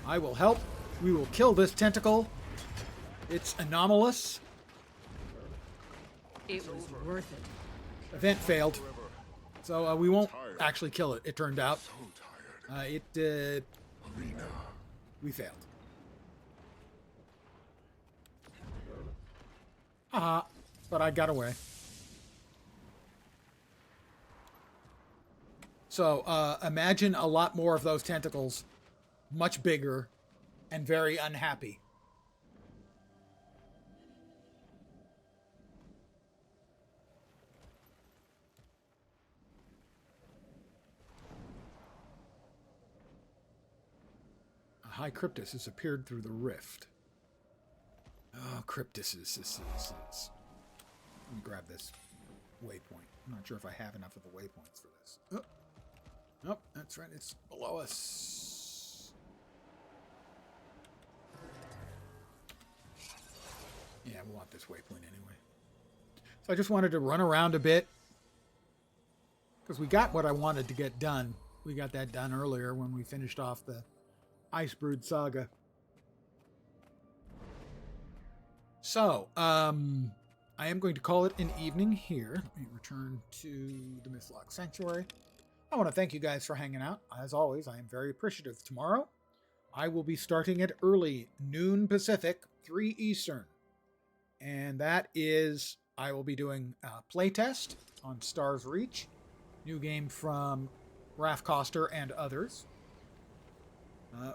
I will help. We will kill this tentacle. It's anomalous. It was worth it. Event failed. So we won't actually kill it, it turned out. We failed. Haha, but I got away. So imagine a lot more of those tentacles, much bigger and very unhappy. High Cryptus has appeared through the rift. Oh, Cryptus is. Let me grab this waypoint. I'm not sure if I have enough of the waypoints for this. Oh. Nope, that's right. It's below us. Yeah, we want this waypoint anyway. So I just wanted to run around a bit. Because we got what I wanted to get done. We got that done earlier when we finished off the Icebrood saga. So, I am going to call it an evening here. Let me return to the Mistlock Sanctuary. I want to thank you guys for hanging out. As always, I am very appreciative. Tomorrow, I will be starting at early, noon Pacific, 3 Eastern. And that is, I will be doing a playtest on Star's Reach. New game from Raph Koster and others.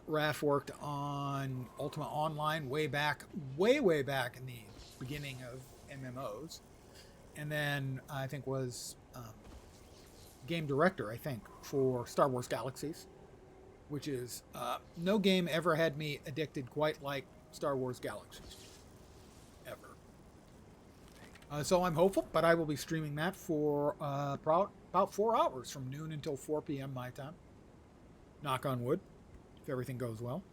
Raph worked on Ultima Online way back in the beginning of MMOs. And then I think was game director, I think, for Star Wars Galaxies. Which is, no game ever had me addicted quite like Star Wars Galaxies. Ever. So I'm hopeful, but I will be streaming that for about 4 hours from noon until 4 p.m. my time. Knock on wood, if everything goes well.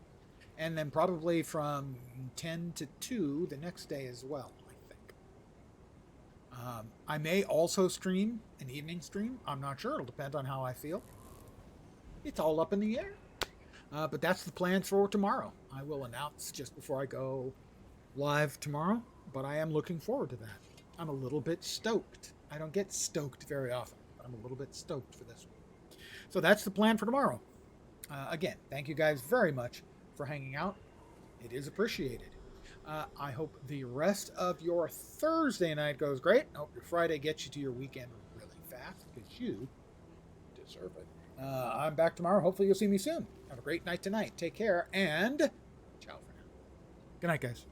And then probably from 10 to 2 the next day as well, I think. I may also stream an evening stream. I'm not sure. It'll depend on how I feel. It's all up in the air. But that's the plans for tomorrow. I will announce just before I go live tomorrow, but I am looking forward to that. I'm a little bit stoked. I don't get stoked very often, but I'm a little bit stoked for this one. So that's the plan for tomorrow. Again, thank you guys very much for hanging out. It is appreciated. I hope the rest of your Thursday night goes great. I hope your Friday gets you to your weekend really fast, because you deserve it. I'm back tomorrow. Hopefully you'll see me soon. Have a great night tonight. Take care, and ciao for now. Good night, guys.